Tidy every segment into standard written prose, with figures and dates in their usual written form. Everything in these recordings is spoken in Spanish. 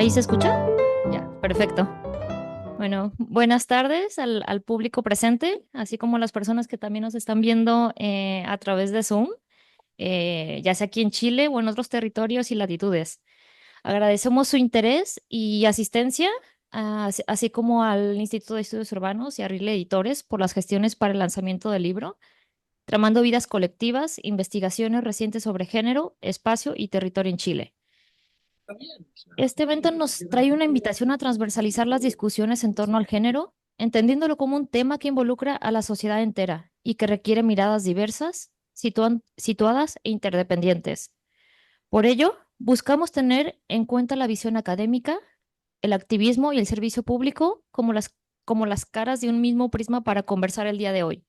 ¿Ahí se escucha? Ya, perfecto. Bueno, buenas tardes al público presente, así como a las personas que también nos están viendo a través de Zoom, ya sea aquí en Chile o en otros territorios y latitudes. Agradecemos su interés y asistencia, así como al Instituto de Estudios Urbanos y a RIL Editores por las gestiones para el lanzamiento del libro, Tramando Vidas Colectivas, Investigaciones Recientes sobre Género, Espacio y Territorio en Chile. Este evento nos trae una invitación a transversalizar las discusiones en torno al género, entendiéndolo como un tema que involucra a la sociedad entera y que requiere miradas diversas, situadas e interdependientes. Por ello, buscamos tener en cuenta la visión académica, el activismo y el servicio público como las caras de un mismo prisma para conversar el día de hoy.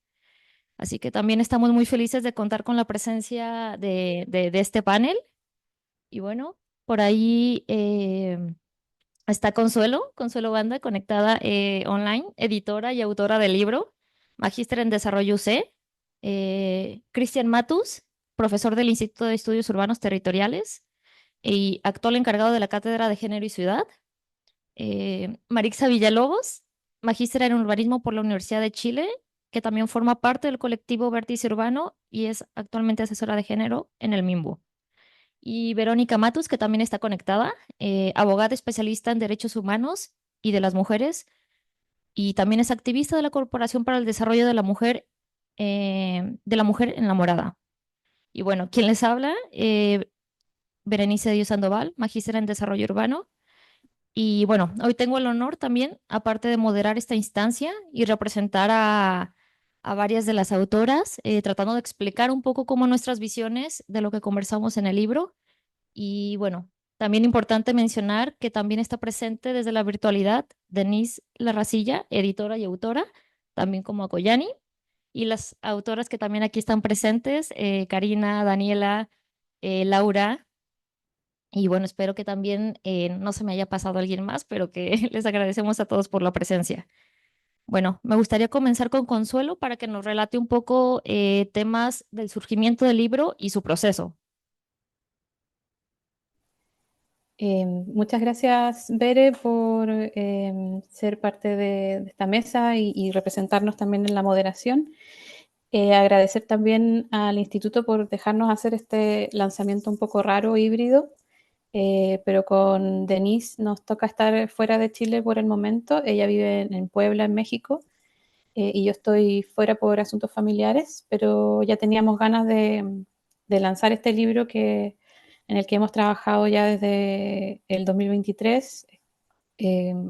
Así que también estamos muy felices de contar con la presencia de este panel. Y bueno, por ahí está Consuelo Banda, conectada online, editora y autora del libro, magíster en Desarrollo UC. Cristian Matus, profesor del Instituto de Estudios Urbanos Territoriales y actual encargado de la Cátedra de Género y Ciudad. Marixa Villalobos, magíster en Urbanismo por la Universidad de Chile, que también forma parte del colectivo Vértice Urbano y es actualmente asesora de género en el MIMBU. Y Verónica Matus, que también está conectada, abogada especialista en derechos humanos y de las mujeres, y también es activista de la Corporación para el Desarrollo de la Mujer Enamorada. Y bueno, quien les habla, Berenice Díaz Sandoval, magíster en Desarrollo Urbano. Y bueno, hoy tengo el honor también, aparte de moderar esta instancia y representar a varias de las autoras, tratando de explicar un poco cómo nuestras visiones de lo que conversamos en el libro y bueno, también importante mencionar que también está presente desde la virtualidad Denise Larracilla, editora y autora, también como Akoyani, y las autoras que también aquí están presentes, Karina, Daniela, Laura, y bueno, espero que también no se me haya pasado alguien más, pero que les agradecemos a todos por la presencia. Bueno, me gustaría comenzar con Consuelo para que nos relate un poco temas del surgimiento del libro y su proceso. Muchas gracias, Bere, por ser parte de esta mesa y representarnos también en la moderación. Agradecer también al instituto por dejarnos hacer este lanzamiento un poco raro, híbrido, pero con Denise nos toca estar fuera de Chile por el momento. Ella vive en Puebla, en México, y yo estoy fuera por asuntos familiares, pero ya teníamos ganas de lanzar este libro en el que hemos trabajado ya desde el 2023.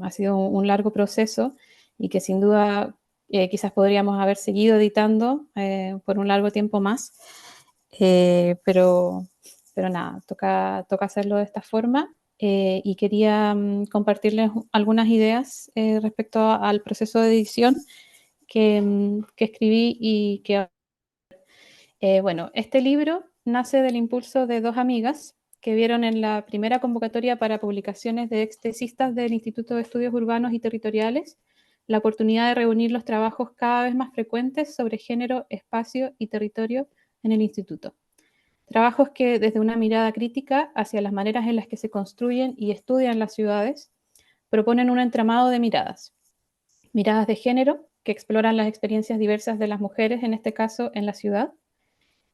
Ha sido un largo proceso y que sin duda quizás podríamos haber seguido editando por un largo tiempo más, eh, pero, pero nada, toca hacerlo de esta forma. Y quería compartirles algunas ideas respecto al proceso de edición que escribí y que, bueno, este libro nace del impulso de dos amigas que vieron en la primera convocatoria para publicaciones de extesistas del Instituto de Estudios Urbanos y Territoriales la oportunidad de reunir los trabajos cada vez más frecuentes sobre género, espacio y territorio en el instituto. Trabajos que desde una mirada crítica hacia las maneras en las que se construyen y estudian las ciudades, proponen un entramado de miradas. Miradas de género, que exploran las experiencias diversas de las mujeres, en este caso en la ciudad.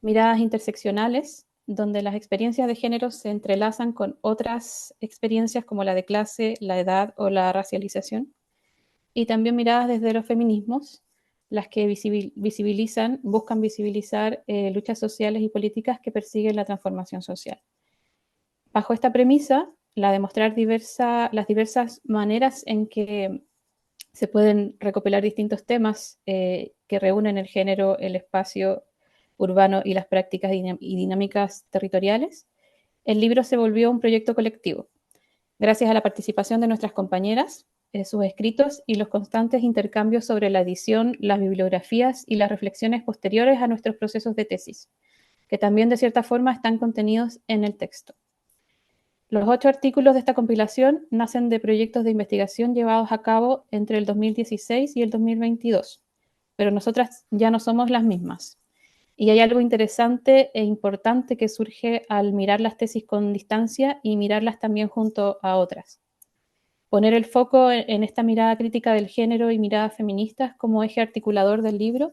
Miradas interseccionales, donde las experiencias de género se entrelazan con otras experiencias como la de clase, la edad o la racialización. Y también miradas desde los feminismos, las que buscan visibilizar luchas sociales y políticas que persiguen la transformación social. Bajo esta premisa, la de mostrar las diversas maneras en que se pueden recopilar distintos temas que reúnen el género, el espacio urbano y las prácticas y dinámicas territoriales, el libro se volvió un proyecto colectivo. Gracias a la participación de nuestras compañeras, sus escritos y los constantes intercambios sobre la edición, las bibliografías y las reflexiones posteriores a nuestros procesos de tesis, que también de cierta forma están contenidos en el texto. Los 8 artículos de esta compilación nacen de proyectos de investigación llevados a cabo entre el 2016 y el 2022, pero nosotras ya no somos las mismas. Y hay algo interesante e importante que surge al mirar las tesis con distancia y mirarlas también junto a otras. poner el foco en esta mirada crítica del género y miradas feministas como eje articulador del libro.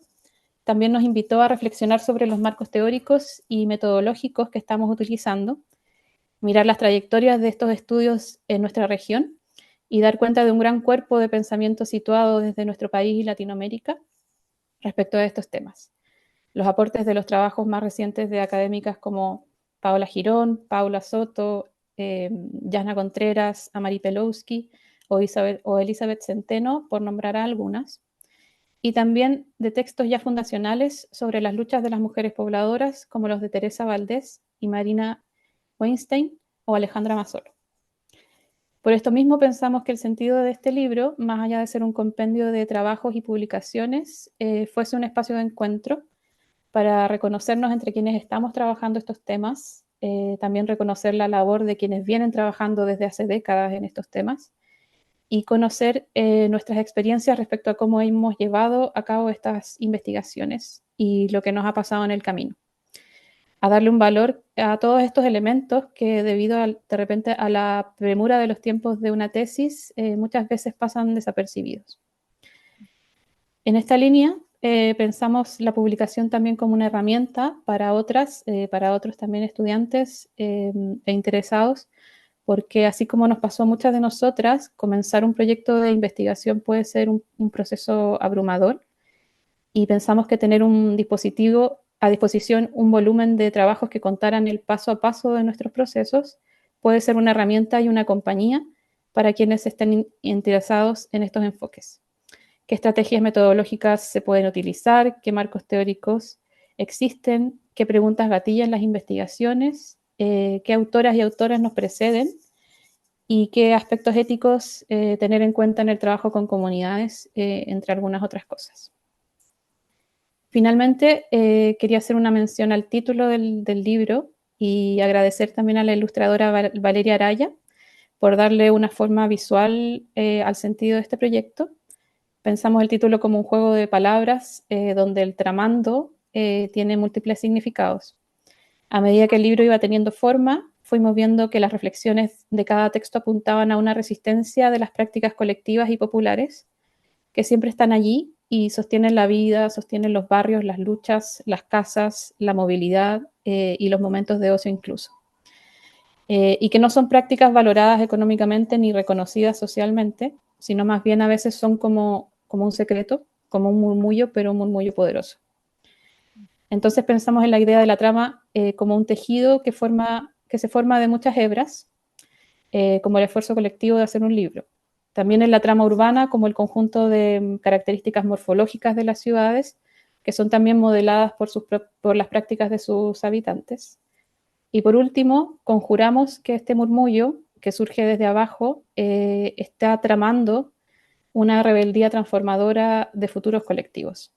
También nos invitó a reflexionar sobre los marcos teóricos y metodológicos que estamos utilizando, mirar las trayectorias de estos estudios en nuestra región y dar cuenta de un gran cuerpo de pensamiento situado desde nuestro país y Latinoamérica respecto a estos temas. Los aportes de los trabajos más recientes de académicas como Paola Girón, Paula Soto, Jasna Contreras, Amari Pelowski o Elizabeth Centeno, por nombrar a algunas, y también de textos ya fundacionales sobre las luchas de las mujeres pobladoras, como los de Teresa Valdés y Marina Weinstein o Alejandra Mazzolo. Por esto mismo pensamos que el sentido de este libro, más allá de ser un compendio de trabajos y publicaciones, fuese un espacio de encuentro para reconocernos entre quienes estamos trabajando estos temas, también reconocer la labor de quienes vienen trabajando desde hace décadas en estos temas y conocer nuestras experiencias respecto a cómo hemos llevado a cabo estas investigaciones y lo que nos ha pasado en el camino. A darle un valor a todos estos elementos que debido de repente a la premura de los tiempos de una tesis muchas veces pasan desapercibidos. En esta línea pensamos la publicación también como una herramienta para para otros también estudiantes e interesados, porque así como nos pasó a muchas de nosotras, comenzar un proyecto de investigación puede ser un proceso abrumador y pensamos que tener un dispositivo a disposición, un volumen de trabajos que contaran el paso a paso de nuestros procesos, puede ser una herramienta y una compañía para quienes estén interesados en estos enfoques. ¿Qué estrategias metodológicas se pueden utilizar? ¿Qué marcos teóricos existen? ¿Qué preguntas gatillan las investigaciones? ¿Qué autoras y autores nos preceden? ¿Y qué aspectos éticos tener en cuenta en el trabajo con comunidades, entre algunas otras cosas? Finalmente, quería hacer una mención al título del libro y agradecer también a la ilustradora Valeria Araya por darle una forma visual al sentido de este proyecto. Pensamos el título como un juego de palabras donde el tramando tiene múltiples significados. A medida que el libro iba teniendo forma, fuimos viendo que las reflexiones de cada texto apuntaban a una resistencia de las prácticas colectivas y populares que siempre están allí y sostienen la vida, sostienen los barrios, las luchas, las casas, la movilidad y los momentos de ocio incluso. Y que no son prácticas valoradas económicamente ni reconocidas socialmente, sino más bien a veces son como un secreto, como un murmullo, pero un murmullo poderoso. Entonces pensamos en la idea de la trama como un tejido que se forma de muchas hebras, como el esfuerzo colectivo de hacer un libro. También en la trama urbana como el conjunto de características morfológicas de las ciudades, que son también modeladas por las prácticas de sus habitantes. Y por último, conjuramos que este murmullo, que surge desde abajo, está tramando una rebeldía transformadora de futuros colectivos.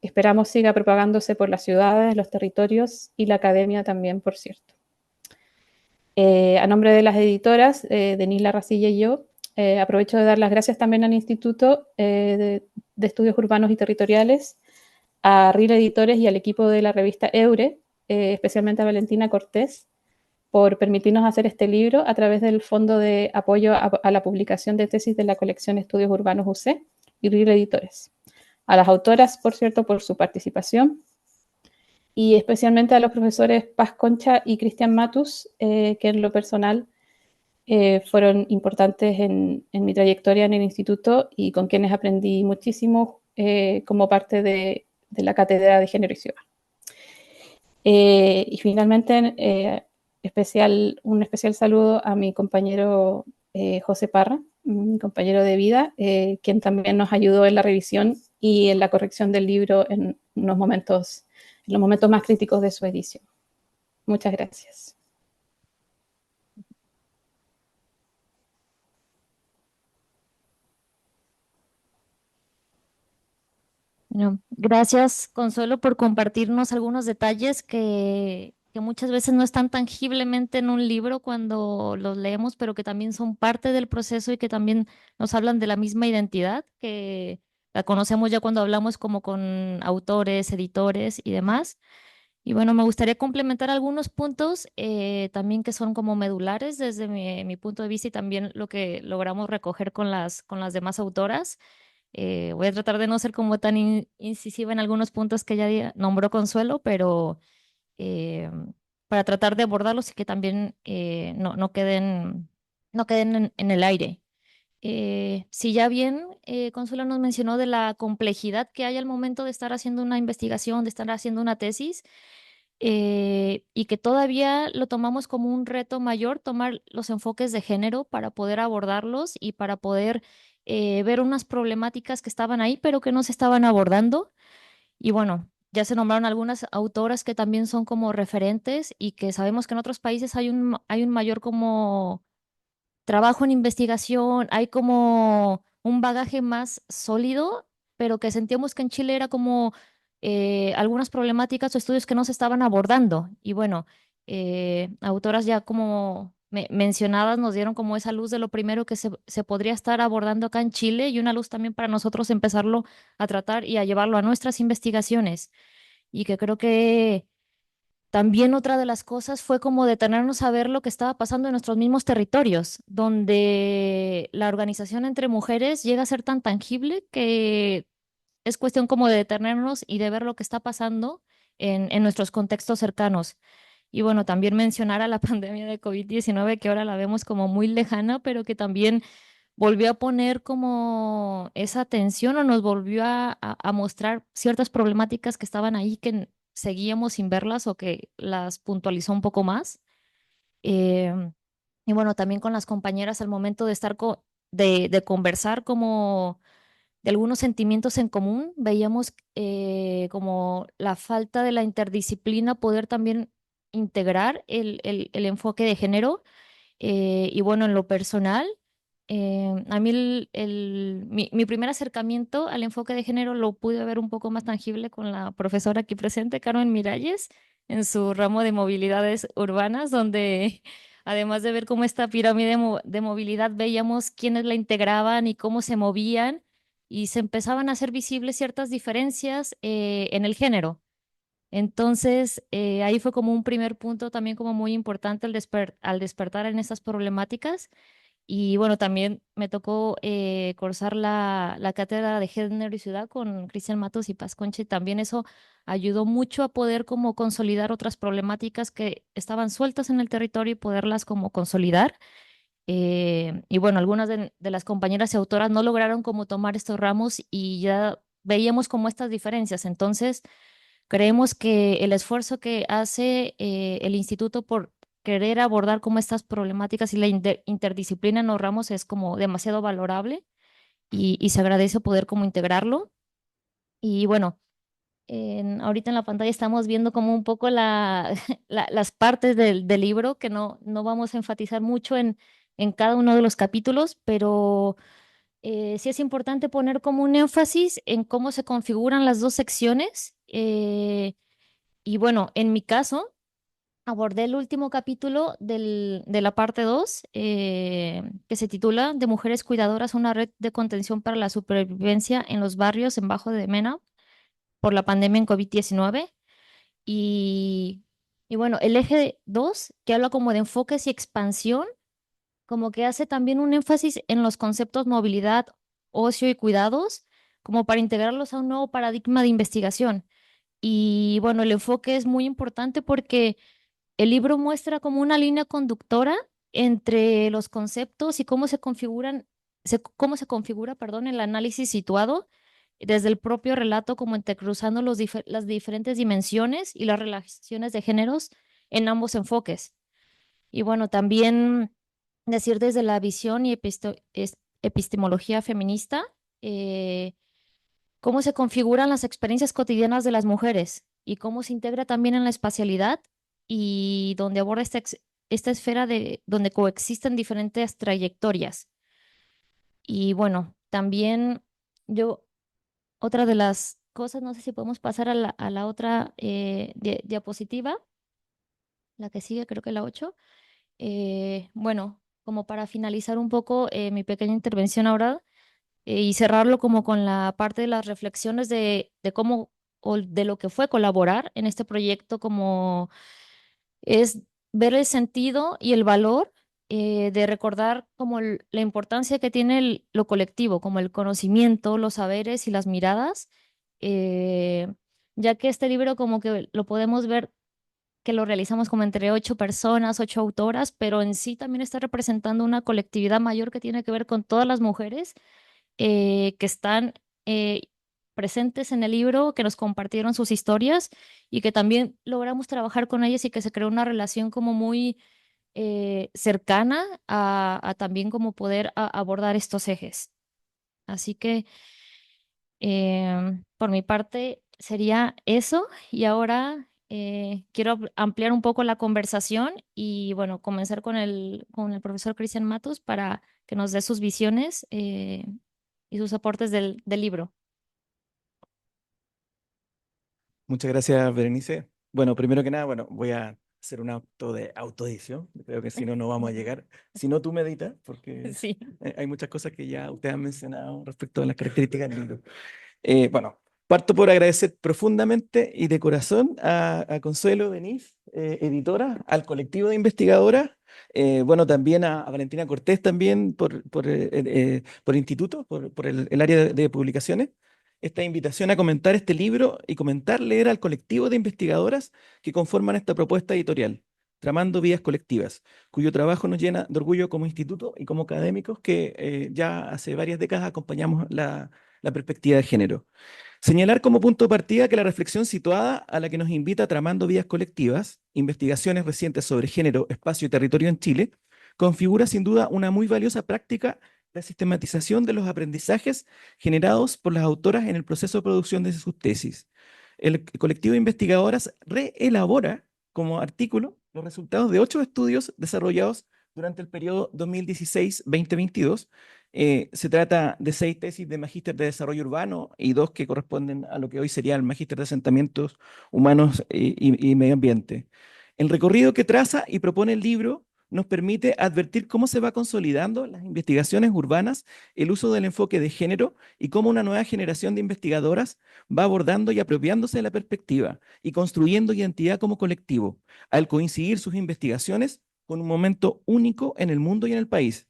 Esperamos siga propagándose por las ciudades, los territorios y la academia también, por cierto. A nombre de las editoras, Denise Larracilla y yo, aprovecho de dar las gracias también al Instituto de Estudios Urbanos y Territoriales, a RIL Editores y al equipo de la revista Eure, especialmente a Valentina Cortés, por permitirnos hacer este libro a través del Fondo de Apoyo a la Publicación de Tesis de la colección Estudios Urbanos UC y RIL Editores. A las autoras, por cierto, por su participación y especialmente a los profesores Paz Concha y Cristian Matus, que en lo personal fueron importantes en mi trayectoria en el instituto y con quienes aprendí muchísimo como parte de la cátedra de Género y Ciudad. Y finalmente, un especial saludo a mi compañero José Parra, mi compañero de vida, quien también nos ayudó en la revisión y en la corrección del libro en los momentos más críticos de su edición. Muchas gracias. Bueno, gracias, Consuelo, por compartirnos algunos detalles que muchas veces no están tangiblemente en un libro cuando los leemos, pero que también son parte del proceso y que también nos hablan de la misma identidad, que la conocemos ya cuando hablamos como con autores, editores y demás. Y bueno, me gustaría complementar algunos puntos también que son como medulares desde mi punto de vista y también lo que logramos recoger con con las demás autoras. Voy a tratar de no ser como tan incisiva en algunos puntos que ya nombró Consuelo, pero eh, para tratar de abordarlos y que también no queden en el aire. Si ya bien Consuelo nos mencionó de la complejidad que hay al momento de estar haciendo una investigación, de estar haciendo una tesis, y que todavía lo tomamos como un reto mayor, tomar los enfoques de género para poder abordarlos y para poder ver unas problemáticas que estaban ahí, pero que no se estaban abordando. Y bueno, ya se nombraron algunas autoras que también son como referentes y que sabemos que en otros países hay un mayor como trabajo en investigación, hay como un bagaje más sólido, pero que sentíamos que en Chile era como algunas problemáticas o estudios que no se estaban abordando. Y bueno, autoras ya como mencionadas nos dieron como esa luz de lo primero que se podría estar abordando acá en Chile y una luz también para nosotros empezarlo a tratar y a llevarlo a nuestras investigaciones. Y que creo que también otra de las cosas fue como detenernos a ver lo que estaba pasando en nuestros mismos territorios, donde la organización entre mujeres llega a ser tan tangible que es cuestión como de detenernos y de ver lo que está pasando en nuestros contextos cercanos. Y bueno, también mencionar a la pandemia de COVID-19 que ahora la vemos como muy lejana, pero que también volvió a poner como esa atención o nos volvió a mostrar ciertas problemáticas que estaban ahí que seguíamos sin verlas o que las puntualizó un poco más. Em, y bueno, también con las compañeras al momento de estar de conversar como de algunos sentimientos en común, veíamos como la falta de la interdisciplina, poder también integrar el enfoque de género y bueno, en lo personal, a mí mi primer acercamiento al enfoque de género lo pude ver un poco más tangible con la profesora aquí presente, Carmen Miralles, en su ramo de movilidades urbanas, donde además de ver cómo esta pirámide de movilidad, veíamos quiénes la integraban y cómo se movían y se empezaban a hacer visibles ciertas diferencias en el género. Entonces, ahí fue como un primer punto también como muy importante al despertar en estas problemáticas. Y bueno, también me tocó cursar la cátedra de Género y Ciudad con Cristian Matos y Paz Concha, y también eso ayudó mucho a poder como consolidar otras problemáticas que estaban sueltas en el territorio y poderlas como consolidar. Y bueno, algunas de las compañeras y autoras no lograron como tomar estos ramos y ya veíamos como estas diferencias. Entonces, creemos que el esfuerzo que hace el instituto por querer abordar como estas problemáticas y la interdisciplina en los ramos es como demasiado valorable y se agradece poder como integrarlo. Y bueno, ahorita en la pantalla estamos viendo como un poco las partes del libro que no vamos a enfatizar mucho en cada uno de los capítulos, pero sí es importante poner como un énfasis en cómo se configuran las dos secciones. Y bueno, en mi caso, abordé el último capítulo de la parte 2 que se titula De mujeres cuidadoras, una red de contención para la supervivencia en los barrios en Bajo de Mena por la pandemia en COVID-19. Y, y bueno, el eje 2 que habla como de enfoques y expansión, como que hace también un énfasis en los conceptos movilidad, ocio y cuidados, como para integrarlos a un nuevo paradigma de investigación. Y bueno, el enfoque es muy importante porque el libro muestra como una línea conductora entre los conceptos y cómo se configuran, cómo se configura, perdón, el análisis situado desde el propio relato, como entrecruzando las diferentes dimensiones y las relaciones de géneros en ambos enfoques. Y bueno, también decir desde la visión y epistemología feminista, eh, cómo se configuran las experiencias cotidianas de las mujeres y cómo se integra también en la espacialidad y donde aborda esta esfera de donde coexisten diferentes trayectorias. Y bueno, también yo, otra de las cosas, no sé si podemos pasar a a la otra diapositiva, la que sigue, creo que la 8. Bueno, como para finalizar un poco mi pequeña intervención ahora, y cerrarlo como con la parte de las reflexiones de cómo o de lo que fue colaborar en este proyecto, como es ver el sentido y el valor de recordar como la importancia que tiene lo colectivo, como el conocimiento, los saberes y las miradas, eh, ya que este libro como que lo podemos ver que lo realizamos como entre 8 personas, 8 autoras, pero en sí también está representando una colectividad mayor que tiene que ver con todas las mujeres que están eh, presentes en el libro, que nos compartieron sus historias y que también logramos trabajar con ellas y que se creó una relación como muy cercana a también como poder abordar estos ejes. Así que por mi parte sería eso y ahora quiero ampliar un poco la conversación y bueno, comenzar con el profesor Cristian Matus para que nos dé sus visiones y sus aportes del libro. Muchas gracias, Berenice. Bueno, primero que nada, bueno, voy a hacer un acto de autoedición. Creo que si no, no vamos a llegar. Si no, tú me editas, porque Sí. hay muchas cosas que ya ustedes han mencionado respecto a las características del libro. Bueno, parto por agradecer profundamente y de corazón a Consuelo Denis, editora, al colectivo de investigadoras, bueno, también a Valentina Cortés también por instituto, por el área de publicaciones, esta invitación a comentar este libro y comentar, leer al colectivo de investigadoras que conforman esta propuesta editorial, Tramando Vidas Colectivas, cuyo trabajo nos llena de orgullo como instituto y como académicos que ya hace varias décadas acompañamos la perspectiva de género. Señalar como punto de partida que la reflexión situada a la que nos invita Tramando Vías Colectivas, investigaciones recientes sobre género, espacio y territorio en Chile, configura sin duda una muy valiosa práctica de sistematización de los aprendizajes generados por las autoras en el proceso de producción de sus tesis. El colectivo de investigadoras reelabora como artículo los resultados de 8 estudios desarrollados durante el periodo 2016-2022. Se trata de 6 tesis de magíster de desarrollo urbano y 2 que corresponden a lo que hoy sería el magíster de asentamientos humanos y medio ambiente. El recorrido que traza y propone el libro nos permite advertir cómo se va consolidando las investigaciones urbanas, el uso del enfoque de género y cómo una nueva generación de investigadoras va abordando y apropiándose de la perspectiva y construyendo identidad como colectivo, al coincidir sus investigaciones con un momento único en el mundo y en el país.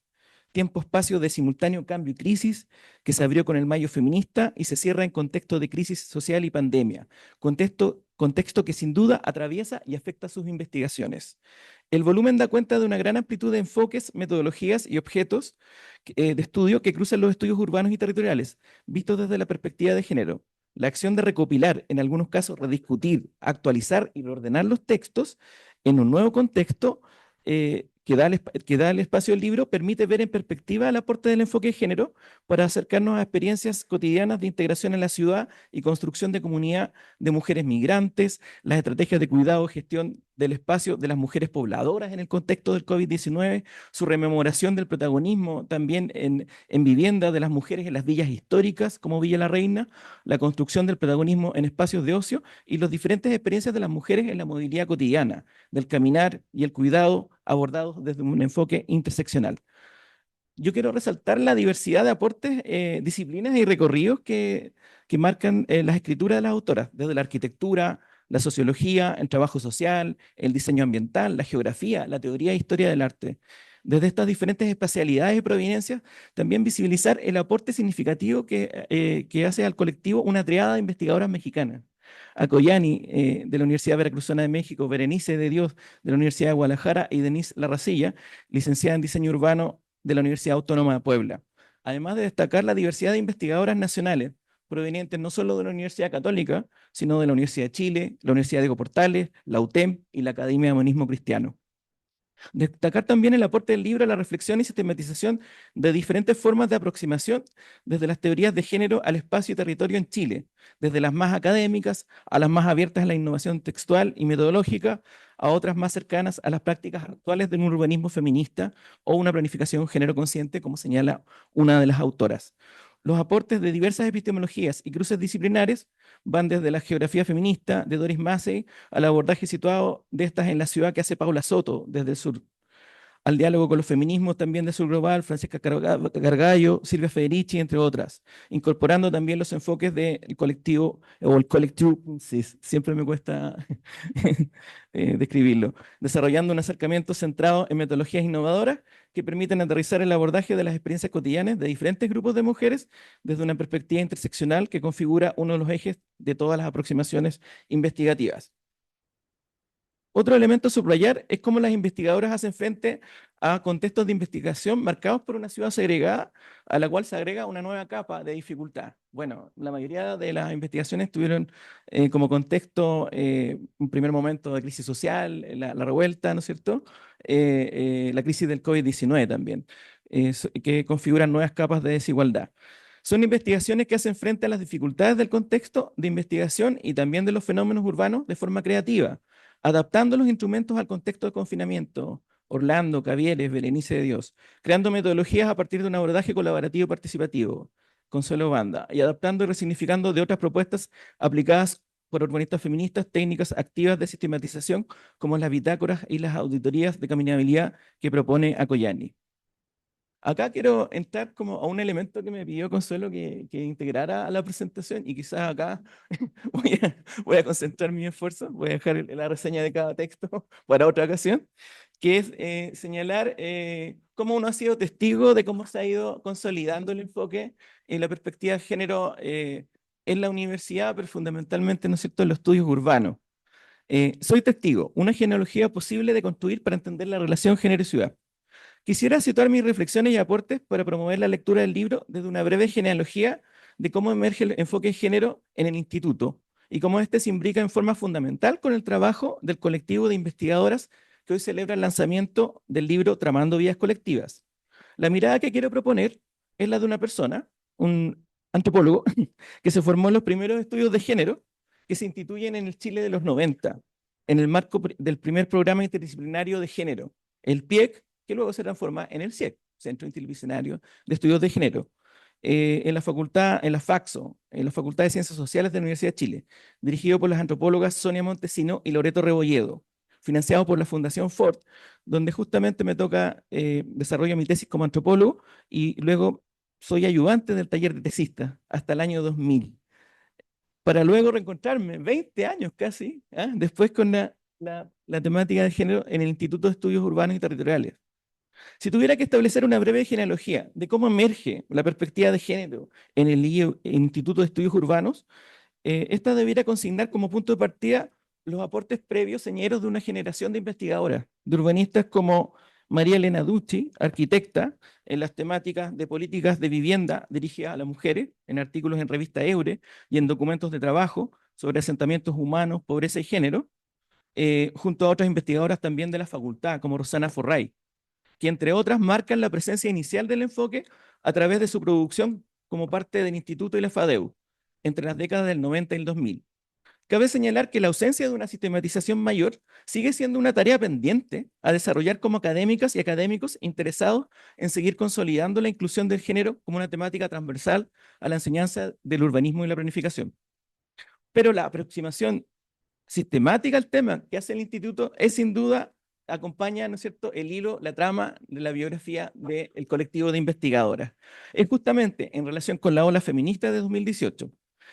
Tiempo-espacio de simultáneo cambio y crisis que se abrió con el Mayo feminista y se cierra en contexto de crisis social y pandemia, contexto que sin duda atraviesa y afecta sus investigaciones. El volumen da cuenta de una gran amplitud de enfoques, metodologías y objetos de estudio que cruzan los estudios urbanos y territoriales, vistos desde la perspectiva de género. La acción de recopilar, en algunos casos rediscutir, actualizar y reordenar los textos en un nuevo contexto que da el espacio al libro permite ver en perspectiva el aporte del enfoque de género para acercarnos a experiencias cotidianas de integración en la ciudad y construcción de comunidad de mujeres migrantes, las estrategias de cuidado y gestión del espacio de las mujeres pobladoras en el contexto del COVID-19, su rememoración del protagonismo también en vivienda de las mujeres en las villas históricas como Villa La Reina, la construcción del protagonismo en espacios de ocio y las diferentes experiencias de las mujeres en la movilidad cotidiana, del caminar y el cuidado abordados desde un enfoque interseccional. Yo quiero resaltar la diversidad de aportes, disciplinas y recorridos que marcan las escrituras de las autoras, desde la arquitectura, la sociología, el trabajo social, el diseño ambiental, la geografía, la teoría e historia del arte. Desde estas diferentes espacialidades y proveniencias, también visibilizar el aporte significativo que hace al colectivo una triada de investigadoras mexicanas. Acoyani, de la Universidad Veracruzana de México, Berenice de Dios, de la Universidad de Guadalajara, y Denise Larracilla, licenciada en Diseño Urbano de la Universidad Autónoma de Puebla. Además de destacar la diversidad de investigadoras nacionales, provenientes no solo de la Universidad Católica, sino de la Universidad de Chile, la Universidad de Coportales, la UTEM y la Academia de Humanismo Cristiano. Destacar también el aporte del libro a la reflexión y sistematización de diferentes formas de aproximación desde las teorías de género al espacio y territorio en Chile, desde las más académicas a las más abiertas a la innovación textual y metodológica, a otras más cercanas a las prácticas actuales de un urbanismo feminista o una planificación género consciente, como señala una de las autoras. Los aportes de diversas epistemologías y cruces disciplinares van desde la geografía feminista de Doris Massey al abordaje situado de estas en la ciudad que hace Paula Soto desde el sur. al diálogo con los feminismos también de Sur Global, Francesca Gargallo, Silvia Federici, entre otras, incorporando también los enfoques del colectivo o el colectivo Puncis, siempre me cuesta describirlo, desarrollando un acercamiento centrado en metodologías innovadoras que permiten aterrizar el abordaje de las experiencias cotidianas de diferentes grupos de mujeres desde una perspectiva interseccional que configura uno de los ejes de todas las aproximaciones investigativas. Otro elemento a subrayar es cómo las investigadoras hacen frente a contextos de investigación marcados por una ciudad segregada, a la cual se agrega una nueva capa de dificultad. Bueno, la mayoría de las investigaciones tuvieron como contexto un primer momento de crisis social, la revuelta, ¿no es cierto? La crisis del COVID-19 también, que configuran nuevas capas de desigualdad. Son investigaciones que hacen frente a las dificultades del contexto de investigación y también de los fenómenos urbanos de forma creativa, adaptando los instrumentos al contexto de confinamiento, Orlando, Cavieres, Berenice de Dios, creando metodologías a partir de un abordaje colaborativo y participativo, Consuelo Banda, y adaptando y resignificando de otras propuestas aplicadas por urbanistas feministas técnicas activas de sistematización, como las bitácoras y las auditorías de caminabilidad que propone Acoyani. Acá quiero entrar como a un elemento que me pidió Consuelo que integrara a la presentación y quizás acá voy a concentrar mi esfuerzo, voy a dejar la reseña de cada texto para otra ocasión, que es señalar cómo uno ha sido testigo de cómo se ha ido consolidando el enfoque en la perspectiva de género en la universidad, pero fundamentalmente, ¿no es cierto?, en los estudios urbanos. Soy testigo, una genealogía posible de construir para entender la relación género y ciudad. Quisiera situar mis reflexiones y aportes para promover la lectura del libro desde una breve genealogía de cómo emerge el enfoque de género en el instituto y cómo este se imbrica en forma fundamental con el trabajo del colectivo de investigadoras que hoy celebra el lanzamiento del libro Tramando Vías Colectivas. La mirada que quiero proponer es la de una persona, un antropólogo, que se formó en los primeros estudios de género que se instituyen en el Chile de los 90, en el marco del primer programa interdisciplinario de género, el PIEC, que luego se transforma en el CIEC, Centro Interdisciplinario de Estudios de Género, en la facultad, en la FAXO, en la Facultad de Ciencias Sociales de la Universidad de Chile, dirigido por las antropólogas Sonia Montesino y Loreto Rebolledo, financiado por la Fundación Ford, donde justamente me toca desarrollo mi tesis como antropólogo y luego soy ayudante del taller de tesista hasta el año 2000, para luego reencontrarme 20 años casi, después con la temática de género en el Instituto de Estudios Urbanos y Territoriales. Si tuviera que establecer una breve genealogía de cómo emerge la perspectiva de género en el Instituto de Estudios Urbanos, esta debiera consignar como punto de partida los aportes previos señeros de una generación de investigadoras, de urbanistas como María Elena Ducci, arquitecta, en las temáticas de políticas de vivienda dirigidas a las mujeres, en artículos en revista Eure y en documentos de trabajo sobre asentamientos humanos, pobreza y género, junto a otras investigadoras también de la facultad, como Rosana Forray, que entre otras marcan la presencia inicial del enfoque a través de su producción como parte del Instituto y la FADEU, entre las décadas del 90 y el 2000. Cabe señalar que la ausencia de una sistematización mayor sigue siendo una tarea pendiente a desarrollar como académicas y académicos interesados en seguir consolidando la inclusión del género como una temática transversal a la enseñanza del urbanismo y la planificación. Pero la aproximación sistemática al tema que hace el instituto es sin duda, acompaña, ¿no es cierto?, el hilo, la trama de la biografía del colectivo de investigadoras. Es justamente en relación con la ola feminista de 2018.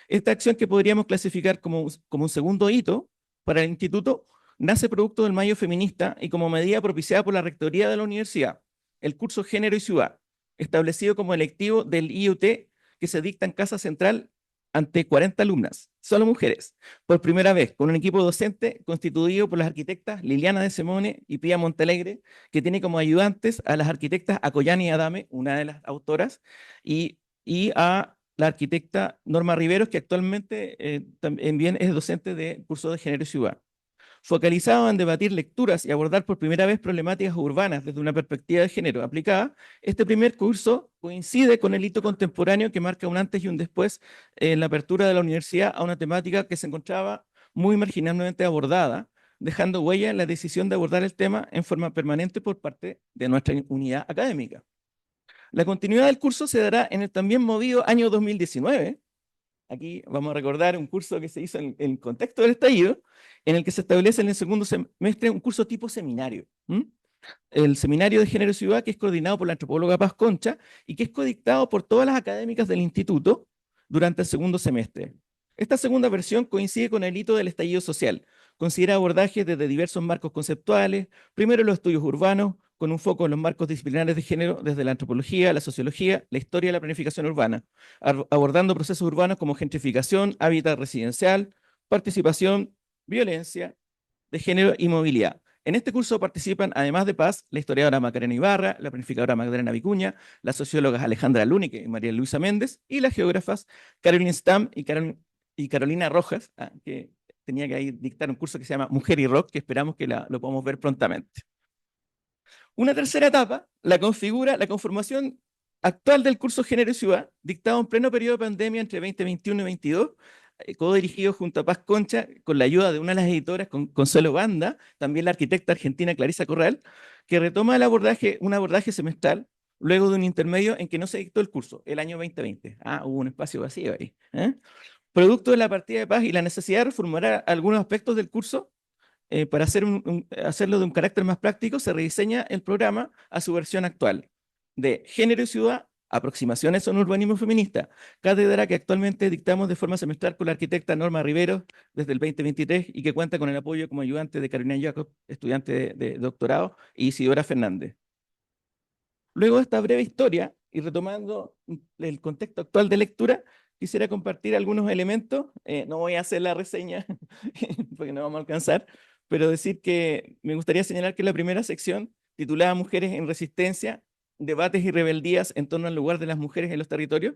Esta acción que podríamos clasificar como un segundo hito para el instituto nace producto del Mayo Feminista y como medida propiciada por la Rectoría de la Universidad, el curso Género y Ciudad, establecido como electivo del IUT que se dicta en Casa Central ante 40 alumnas, solo mujeres, por primera vez, con un equipo docente constituido por las arquitectas Liliana de Simone y Pía Montalegre, que tiene como ayudantes a las arquitectas Acoyani Adame, una de las autoras, y a la arquitecta Norma Riveros, que actualmente también es docente de curso de Género y Ciudad. Focalizado en debatir lecturas y abordar por primera vez problemáticas urbanas desde una perspectiva de género aplicada, este primer curso coincide con el hito contemporáneo que marca un antes y un después en la apertura de la universidad a una temática que se encontraba muy marginalmente abordada, dejando huella en la decisión de abordar el tema en forma permanente por parte de nuestra unidad académica. La continuidad del curso se dará en el también movido año 2019. Aquí vamos a recordar un curso que se hizo en el contexto del estallido, en el que se establece en el segundo semestre un curso tipo seminario. el Seminario de Género y Ciudad, que es coordinado por la antropóloga Paz Concha y que es codictado por todas las académicas del instituto durante el segundo semestre. Esta segunda versión coincide con el hito del estallido social. Considera abordajes desde diversos marcos conceptuales, primero los estudios urbanos, con un foco en los marcos disciplinares de género desde la antropología, la sociología, la historia y la planificación urbana, abordando procesos urbanos como gentrificación, hábitat residencial, participación, violencia de género y movilidad. En este curso participan, además de Paz, la historiadora Macarena Ibarra, la planificadora Magdalena Vicuña, las sociólogas Alejandra Lúnique y María Luisa Méndez, y las geógrafas Caroline Stam y Carolina Rojas, que tenía que ahí dictar un curso que se llama Mujer y Rock, que esperamos que lo podamos ver prontamente. Una tercera etapa la configura la conformación actual del curso Género y Ciudad, dictado en pleno periodo de pandemia entre 2021 y 2022, codirigido junto a Paz Concha, con la ayuda de una de las editoras, con Consuelo Banda, también la arquitecta argentina Clarisa Corral, que retoma un abordaje semestral luego de un intermedio en que no se dictó el curso, el año 2020. Hubo un espacio vacío ahí. Producto de la partida de Paz y la necesidad de reformular algunos aspectos del curso, para hacerlo de un carácter más práctico, se rediseña el programa a su versión actual, de Género y Ciudad, aproximaciones a un urbanismo feminista, cátedra que actualmente dictamos de forma semestral con la arquitecta Norma Rivero desde el 2023 y que cuenta con el apoyo como ayudante de Carolina Jacob, estudiante de doctorado, y Isidora Fernández. Luego de esta breve historia, y retomando el contexto actual de lectura, quisiera compartir algunos elementos. No voy a hacer la reseña porque no vamos a alcanzar, pero decir que me gustaría señalar que la primera sección, titulada Mujeres en Resistencia, debates y rebeldías en torno al lugar de las mujeres en los territorios,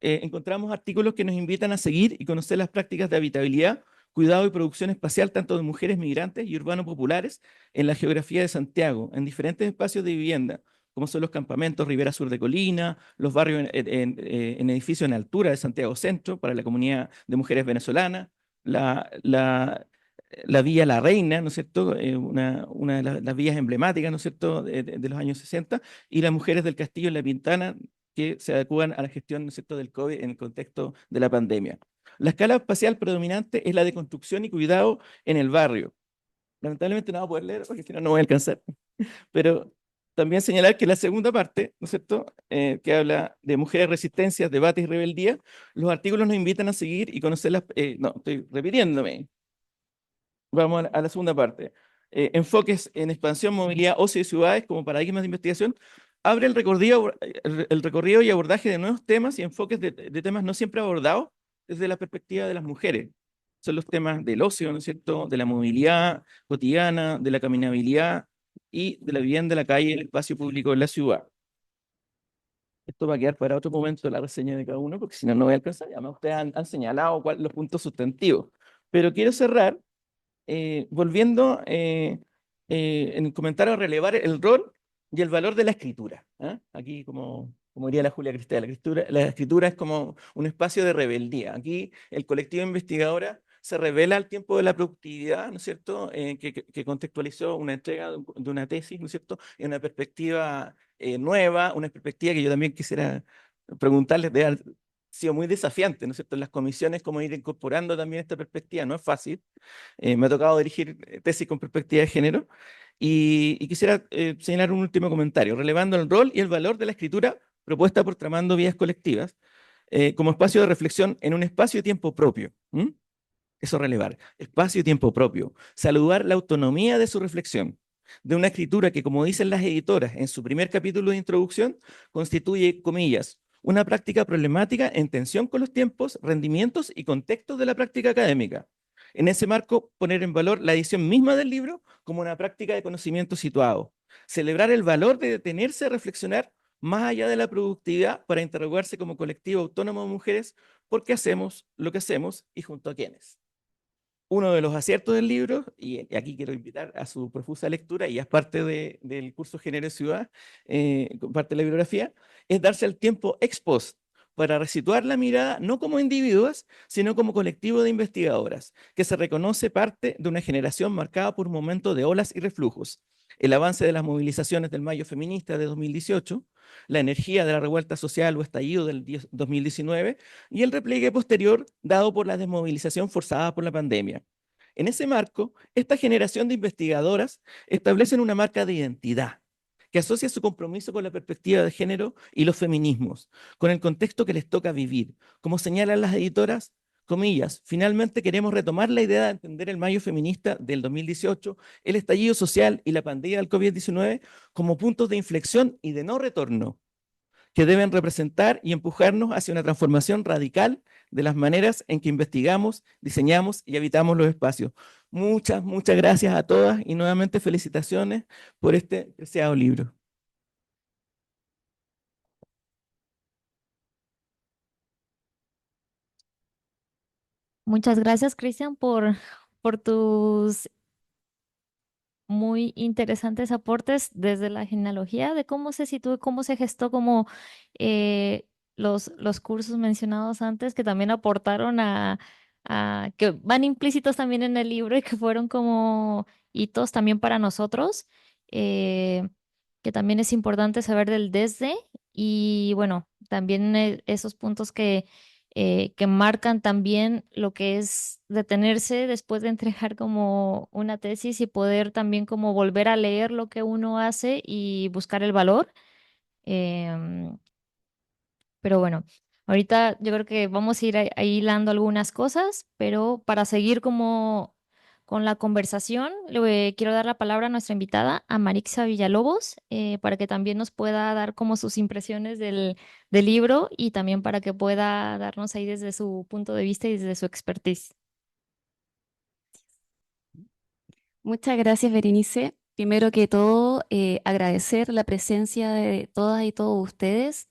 encontramos artículos que nos invitan a seguir y conocer las prácticas de habitabilidad, cuidado y producción espacial tanto de mujeres migrantes y urbanos populares en la geografía de Santiago, en diferentes espacios de vivienda, como son los campamentos Ribera Sur de Colina, los barrios en edificios en altura de Santiago Centro para la comunidad de mujeres venezolanas, la, la, la Vía La Reina, ¿no es cierto? Una de las vías emblemáticas, ¿no es cierto?, de los años 60, y las mujeres del Castillo en La Pintana, que se adecúan a la gestión, ¿no es cierto?, del COVID en el contexto de la pandemia. La escala espacial predominante es la de construcción y cuidado en el barrio. Lamentablemente no voy a poder leer porque si no, no voy a alcanzar. Pero también señalar que la segunda parte, ¿no es cierto?, que habla de mujeres, resistencias, debates y rebeldía, los artículos nos invitan a seguir y conocer las... no, estoy repitiéndome. Vamos a la segunda parte. Enfoques en expansión, movilidad, ocio y ciudades como paradigmas de investigación. Abre el recorrido y abordaje de nuevos temas y enfoques de temas no siempre abordados desde la perspectiva de las mujeres. Son los temas del ocio, ¿no es cierto?, de la movilidad cotidiana, de la caminabilidad y de la vivienda, la calle y el espacio público en la ciudad. Esto va a quedar para otro momento la reseña de cada uno, porque si no, no voy a alcanzar. Ya ustedes han señalado los puntos sustantivos. Pero quiero cerrar volviendo en el comentario a relevar el rol y el valor de la escritura. Aquí, como diría la Julia Cristel, la escritura es como un espacio de rebeldía. Aquí el colectivo investigadora se revela al tiempo de la productividad, ¿no es cierto?, que contextualizó una entrega de una tesis, ¿no es cierto?, en una perspectiva nueva, una perspectiva que yo también quisiera preguntarles, de haber sido muy desafiante, ¿no es cierto?, en las comisiones, cómo ir incorporando también esta perspectiva. No es fácil. Me ha tocado dirigir tesis con perspectiva de género y quisiera señalar un último comentario, relevando el rol y el valor de la escritura propuesta por Tramando Vías Colectivas como espacio de reflexión en un espacio de tiempo propio. Eso relevar, espacio y tiempo propio. Saludar la autonomía de su reflexión, de una escritura que, como dicen las editoras en su primer capítulo de introducción, constituye, comillas, una práctica problemática en tensión con los tiempos, rendimientos y contextos de la práctica académica. En ese marco, poner en valor la edición misma del libro como una práctica de conocimiento situado. Celebrar el valor de detenerse a reflexionar más allá de la productividad para interrogarse como colectivo autónomo de mujeres por qué hacemos lo que hacemos y junto a quiénes. Uno de los aciertos del libro, y aquí quiero invitar a su profusa lectura, y es parte del curso Género y Ciudad, parte de la bibliografía, es darse el tiempo ex post para resituar la mirada no como individuos, sino como colectivo de investigadoras, que se reconoce parte de una generación marcada por un momento de olas y reflujos. El avance de las movilizaciones del Mayo Feminista de 2018, la energía de la revuelta social o estallido del 2019 y el repliegue posterior dado por la desmovilización forzada por la pandemia. En ese marco, esta generación de investigadoras establecen una marca de identidad que asocia su compromiso con la perspectiva de género y los feminismos, con el contexto que les toca vivir. Como señalan las editoras, comillas, finalmente queremos retomar la idea de entender el mayo feminista del 2018, el estallido social y la pandemia del COVID-19 como puntos de inflexión y de no retorno que deben representar y empujarnos hacia una transformación radical de las maneras en que investigamos, diseñamos y habitamos los espacios. Muchas, muchas gracias a todas y nuevamente felicitaciones por este preciado libro. Muchas gracias, Cristian, por tus muy interesantes aportes desde la genealogía de cómo se situó y cómo se gestó como los cursos mencionados antes que también aportaron que van implícitos también en el libro y que fueron como hitos también para nosotros, eh, que también es importante saber del desde y bueno, también esos puntos que marcan también lo que es detenerse después de entregar como una tesis y poder también como volver a leer lo que uno hace y buscar el valor. Em, pero bueno, ahorita yo creo que vamos a ir ahí hilando algunas cosas, pero para seguir como con la conversación, quiero dar la palabra a nuestra invitada, a Marixa Villalobos, para que también nos pueda dar como sus impresiones del libro y también para que pueda darnos ahí desde su punto de vista y desde su expertise. Muchas gracias, Berenice. Primero que todo, agradecer la presencia de todas y todos ustedes.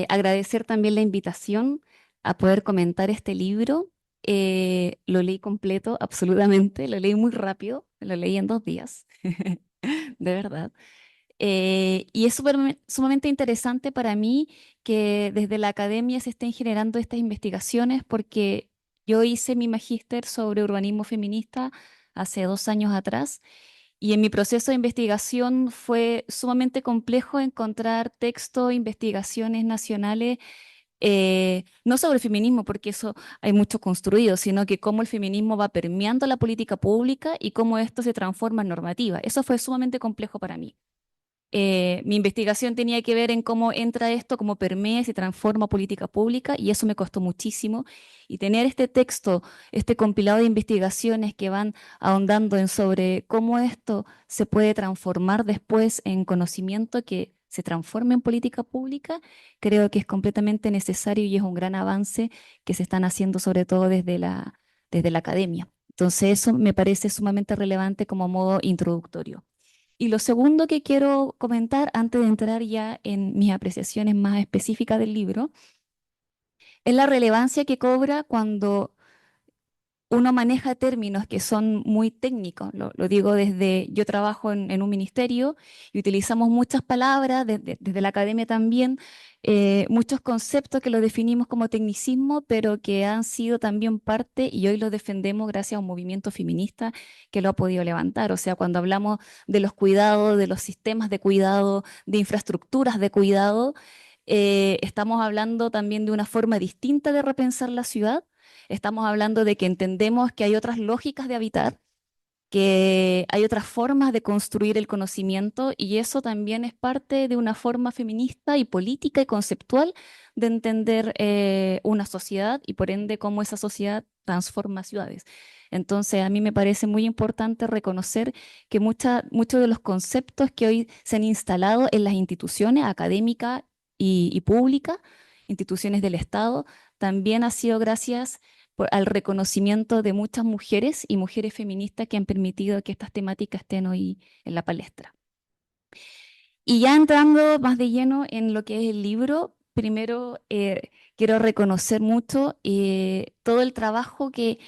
Agradecer también la invitación a poder comentar este libro. Lo leí completo, absolutamente. Lo leí muy rápido. Lo leí en 2 días, de verdad. Y es sumamente interesante para mí que desde la academia se estén generando estas investigaciones porque yo hice mi magíster sobre urbanismo feminista hace 2 años atrás y en mi proceso de investigación fue sumamente complejo encontrar textos, investigaciones nacionales, no sobre feminismo, porque eso hay mucho construido, sino que cómo el feminismo va permeando la política pública y cómo esto se transforma en normativa. Eso fue sumamente complejo para mí. Mi investigación tenía que ver en cómo entra esto, cómo permea y se transforma política pública, y eso me costó muchísimo. Y tener este texto, este compilado de investigaciones que van ahondando en sobre cómo esto se puede transformar después en conocimiento que se transforme en política pública, creo que es completamente necesario y es un gran avance que se están haciendo sobre todo desde la academia. Entonces eso me parece sumamente relevante como modo introductorio. Y lo segundo que quiero comentar antes de entrar ya en mis apreciaciones más específicas del libro es la relevancia que cobra cuando uno maneja términos que son muy técnicos. Lo digo desde, yo trabajo en un ministerio y utilizamos muchas palabras, desde la academia también, muchos conceptos que los definimos como tecnicismo, pero que han sido también parte y hoy los defendemos gracias a un movimiento feminista que lo ha podido levantar. O sea, cuando hablamos de los cuidados, de los sistemas de cuidado, de infraestructuras de cuidado, estamos hablando también de una forma distinta de repensar la ciudad. Estamos hablando de que entendemos que hay otras lógicas de habitar, que hay otras formas de construir el conocimiento y eso también es parte de una forma feminista y política y conceptual de entender una sociedad y por ende cómo esa sociedad transforma ciudades. Entonces, a mí me parece muy importante reconocer que muchos de los conceptos que hoy se han instalado en las instituciones académicas y públicas, instituciones del Estado, también ha sido gracias al reconocimiento de muchas mujeres y mujeres feministas que han permitido que estas temáticas estén hoy en la palestra. Y ya entrando más de lleno en lo que es el libro, primero quiero reconocer mucho todo el trabajo que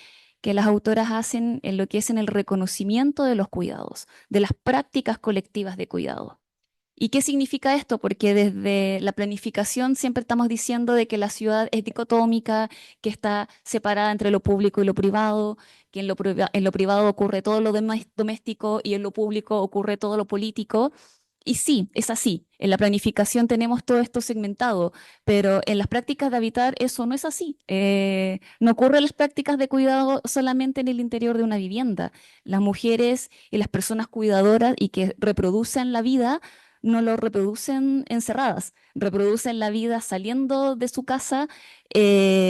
las autoras hacen en lo que es en el reconocimiento de los cuidados, de las prácticas colectivas de cuidado. ¿Y qué significa esto? Porque desde la planificación siempre estamos diciendo de que la ciudad es dicotómica, que está separada entre lo público y lo privado, que en lo privado ocurre todo lo doméstico y en lo público ocurre todo lo político. Y sí, es así. En la planificación tenemos todo esto segmentado, pero en las prácticas de habitar eso no es así. No ocurre en las prácticas de cuidado solamente en el interior de una vivienda. Las mujeres y las personas cuidadoras y que reproducen la vida no lo reproducen encerradas, reproducen la vida saliendo de su casa,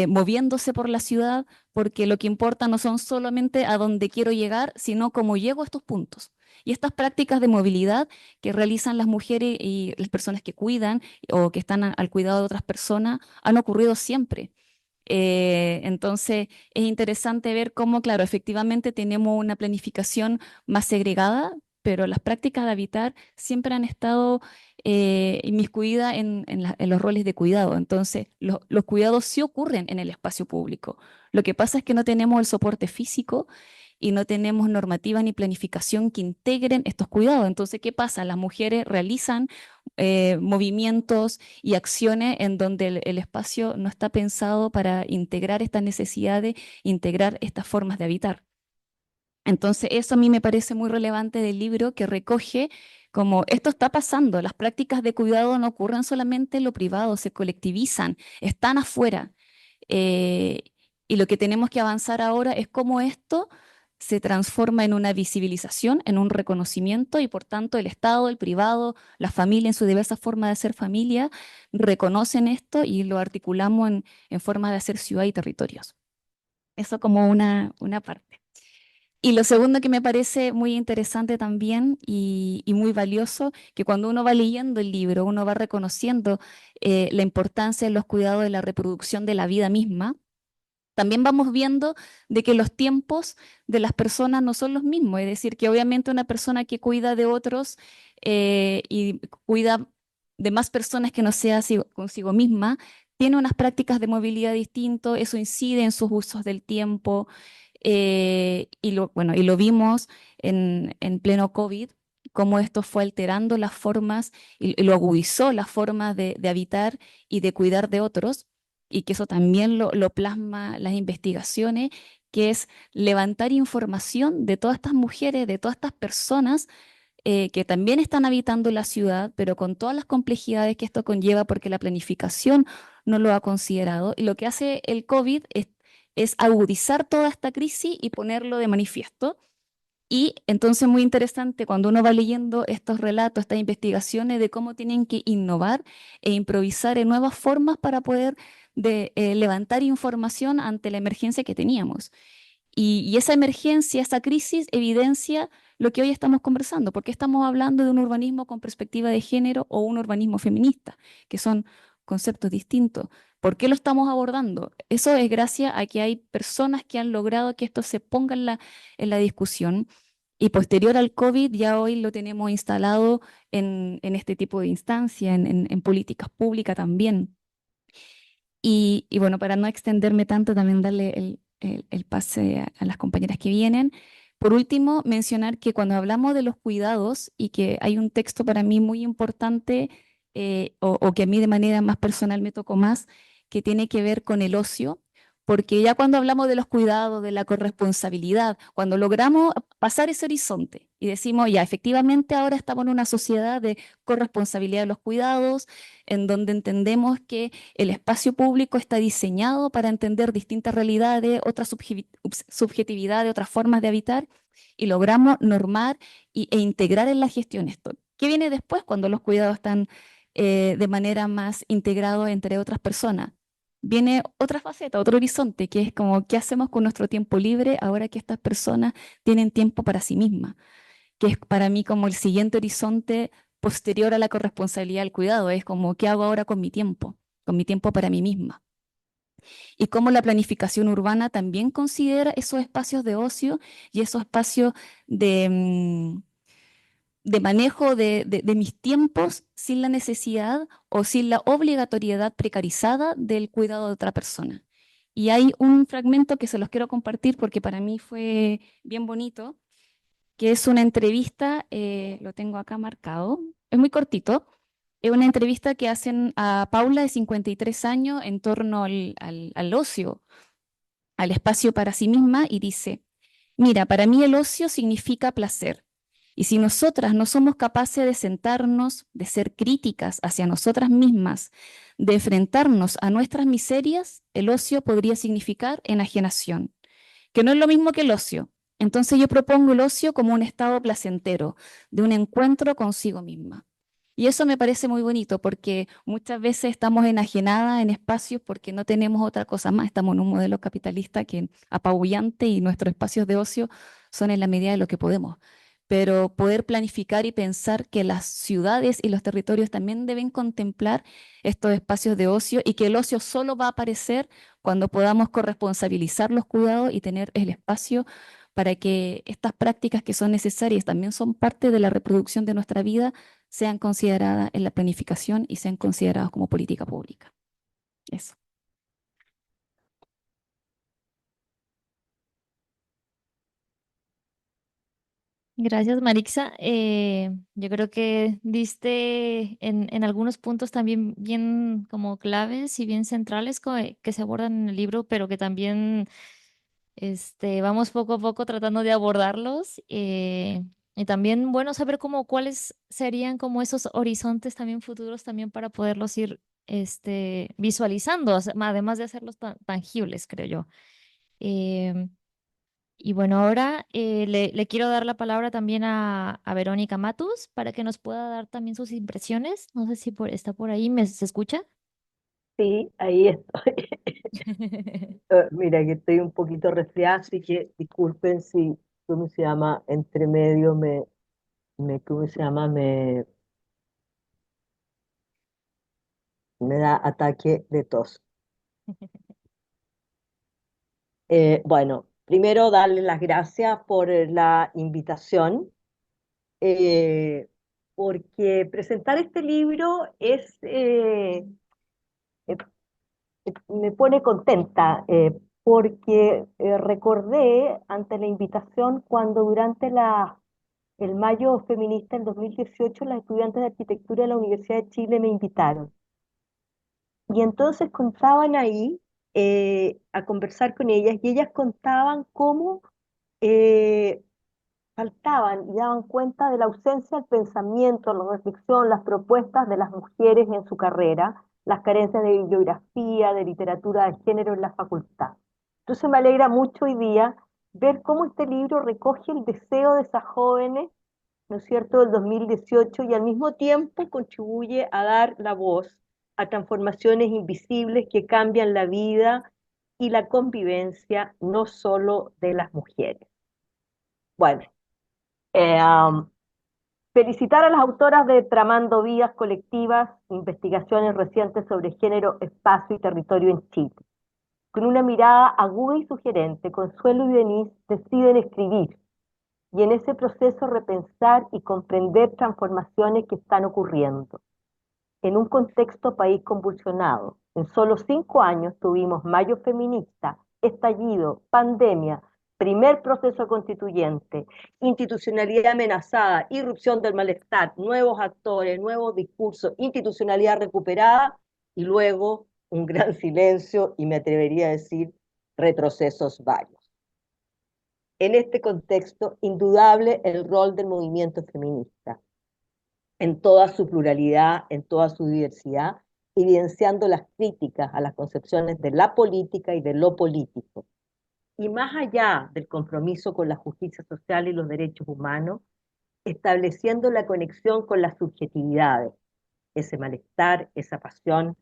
moviéndose por la ciudad, porque lo que importa no son solamente a dónde quiero llegar, sino cómo llego a estos puntos. Y estas prácticas de movilidad que realizan las mujeres y las personas que cuidan o que están al cuidado de otras personas han ocurrido siempre. Entonces es interesante ver cómo, claro, efectivamente tenemos una planificación más segregada, pero las prácticas de habitar siempre han estado inmiscuidas en los roles de cuidado. Entonces los cuidados sí ocurren en el espacio público. Lo que pasa es que no tenemos el soporte físico y no tenemos normativa ni planificación que integren estos cuidados. Entonces, ¿qué pasa? Las mujeres realizan movimientos y acciones en donde el espacio no está pensado para integrar estas necesidades, integrar estas formas de habitar. Entonces, eso a mí me parece muy relevante del libro que recoge como esto está pasando, las prácticas de cuidado no ocurren solamente en lo privado, se colectivizan, están afuera. Eh, y lo que tenemos que avanzar ahora es cómo esto se transforma en una visibilización, en un reconocimiento y por tanto el Estado, el privado, la familia en su diversa forma de ser familia reconocen esto y lo articulamos en forma de hacer ciudad y territorios. Eso como una parte. Y lo segundo que me parece muy interesante también y muy valioso, que cuando uno va leyendo el libro, uno va reconociendo la importancia de los cuidados de la reproducción de la vida misma, también vamos viendo de que los tiempos de las personas no son los mismos. Es decir, que obviamente una persona que cuida de otros y cuida de más personas que no sea consigo misma, tiene unas prácticas de movilidad distintas, eso incide en sus usos del tiempo. Bueno, y lo vimos en pleno COVID, cómo esto fue alterando las formas y lo agudizó las formas de habitar y de cuidar de otros, y que eso también lo plasma las investigaciones, que es levantar información de todas estas mujeres, de todas estas personas que también están habitando la ciudad, pero con todas las complejidades que esto conlleva porque la planificación no lo ha considerado. Y lo que hace el COVID es agudizar toda esta crisis y ponerlo de manifiesto. Y entonces muy interesante cuando uno va leyendo estos relatos, estas investigaciones de cómo tienen que innovar e improvisar en nuevas formas para poder levantar información ante la emergencia que teníamos. Y esa emergencia, esa crisis evidencia lo que hoy estamos conversando, porque estamos hablando de un urbanismo con perspectiva de género o un urbanismo feminista, que son conceptos distintos. ¿Por qué lo estamos abordando? Eso es gracias a que hay personas que han logrado que esto se ponga en la discusión y posterior al COVID ya hoy lo tenemos instalado en este tipo de instancia, en políticas públicas también. Y bueno, para no extenderme tanto, también darle el pase a las compañeras que vienen. Por último, mencionar que cuando hablamos de los cuidados y que hay un texto para mí muy importante o que a mí de manera más personal me tocó más, que tiene que ver con el ocio, porque ya cuando hablamos de los cuidados, de la corresponsabilidad, cuando logramos pasar ese horizonte y decimos, ya, efectivamente ahora estamos en una sociedad de corresponsabilidad de los cuidados, en donde entendemos que el espacio público está diseñado para entender distintas realidades, otras subjetividades, otras formas de habitar, y logramos normar e integrar en la gestión esto. ¿Qué viene después cuando los cuidados están de manera más integrados entre otras personas? Viene otra faceta, otro horizonte, que es como, ¿qué hacemos con nuestro tiempo libre ahora que estas personas tienen tiempo para sí mismas? Que es para mí como el siguiente horizonte posterior a la corresponsabilidad del cuidado, es como, ¿qué hago ahora con mi tiempo para mí misma? Y cómo la planificación urbana también considera esos espacios de ocio y esos espacios de manejo de mis tiempos sin la necesidad o sin la obligatoriedad precarizada del cuidado de otra persona. Y hay un fragmento que se los quiero compartir porque para mí fue bien bonito, que es una entrevista, lo tengo acá marcado, es muy cortito, es una entrevista que hacen a Paula de 53 años en torno al ocio, al espacio para sí misma y dice, mira, para mí el ocio significa placer. Y si nosotras no somos capaces de sentarnos, de ser críticas hacia nosotras mismas, de enfrentarnos a nuestras miserias, el ocio podría significar enajenación, que no es lo mismo que el ocio. Entonces yo propongo el ocio como un estado placentero, de un encuentro consigo misma. Y eso me parece muy bonito porque muchas veces estamos enajenadas en espacios porque no tenemos otra cosa más. Estamos en un modelo capitalista que es apabullante y nuestros espacios de ocio son en la medida de lo que podemos. Pero poder planificar y pensar que las ciudades y los territorios también deben contemplar estos espacios de ocio y que el ocio solo va a aparecer cuando podamos corresponsabilizar los cuidados y tener el espacio para que estas prácticas que son necesarias, también son parte de la reproducción de nuestra vida, sean consideradas en la planificación y sean consideradas como política pública. Eso. Gracias, Marixa. Yo creo que diste en algunos puntos también bien como claves y bien centrales que se abordan en el libro, pero que también vamos poco a poco tratando de abordarlos. Y también, bueno, saber como cuáles serían como esos horizontes también futuros también para poderlos ir visualizando, además de hacerlos tangibles, creo yo. Em, y bueno, ahora le quiero dar la palabra también a Verónica Matus para que nos pueda dar también sus impresiones. No sé si está por ahí, ¿se escucha? Sí, ahí estoy. Mira que estoy un poquito resfriada, así que disculpen si, ¿cómo se llama? Entre medio ¿cómo se llama? Me da ataque de tos. Bueno, primero darles las gracias por la invitación, eh, porque presentar este libro eh, me pone contenta, porque recordé ante la invitación cuando durante el Mayo Feminista en 2018 las estudiantes de arquitectura de la Universidad de Chile me invitaron. Y entonces contaban ahí a conversar con ellas y ellas contaban cómo eh, faltaban y daban cuenta de la ausencia del pensamiento, la reflexión, las propuestas de las mujeres en su carrera, las carencias de bibliografía, de literatura de género en la facultad. Entonces me alegra mucho hoy día ver cómo este libro recoge el deseo de esas jóvenes, ¿no es cierto?, del 2018 y al mismo tiempo contribuye a dar la voz a transformaciones invisibles que cambian la vida y la convivencia no solo de las mujeres. Bueno, eh, um, felicitar a las autoras de Tramando Vías Colectivas, investigaciones recientes sobre género, espacio y territorio en Chile. Con una mirada aguda y sugerente, Consuelo y Denise deciden escribir y en ese proceso repensar y comprender transformaciones que están ocurriendo. En un contexto país convulsionado, en solo 5 años tuvimos Mayo Feminista, estallido, pandemia, primer proceso constituyente, institucionalidad amenazada, irrupción del malestar, nuevos actores, nuevos discursos, institucionalidad recuperada y luego un gran silencio y me atrevería a decir retrocesos varios. En este contexto, indudable el rol del movimiento feminista, en toda su pluralidad, en toda su diversidad, evidenciando las críticas a las concepciones de la política y de lo político. Y más allá del compromiso con la justicia social y los derechos humanos, estableciendo la conexión con las subjetividades, ese malestar, esa pasión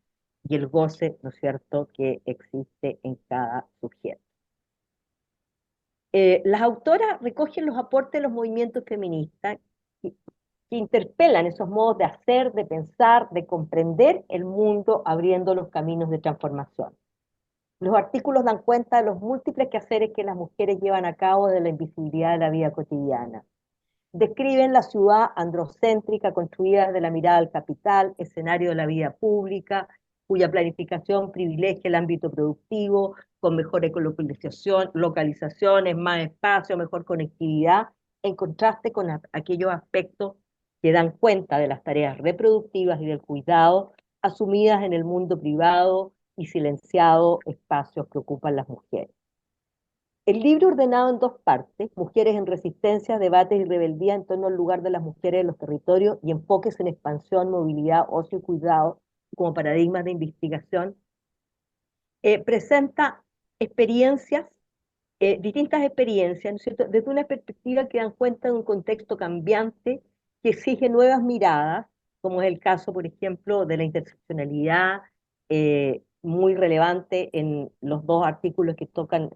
y el goce, ¿no es cierto?, que existe en cada sujeto. Las autoras recogen los aportes de los movimientos feministas que interpelan esos modos de hacer, de pensar, de comprender el mundo, abriendo los caminos de transformación. Los artículos dan cuenta de los múltiples quehaceres que las mujeres llevan a cabo de la invisibilidad de la vida cotidiana. Describen la ciudad androcéntrica construida desde la mirada del capital, escenario de la vida pública, cuya planificación privilegia el ámbito productivo, con mejor localizaciones, más espacio, mejor conectividad, en contraste con aquellos aspectos que dan cuenta de las tareas reproductivas y del cuidado asumidas en el mundo privado y silenciado espacios que ocupan las mujeres. El libro ordenado en dos partes, Mujeres en Resistencia, Debates y Rebeldía en torno al lugar de las mujeres en los territorios y enfoques en expansión, movilidad, ocio y cuidado como paradigmas de investigación, presenta experiencias, distintas experiencias, ¿no es cierto?, desde una perspectiva que dan cuenta de un contexto cambiante que exige nuevas miradas, como es el caso, por ejemplo, de la interseccionalidad, muy relevante en los dos artículos que tocan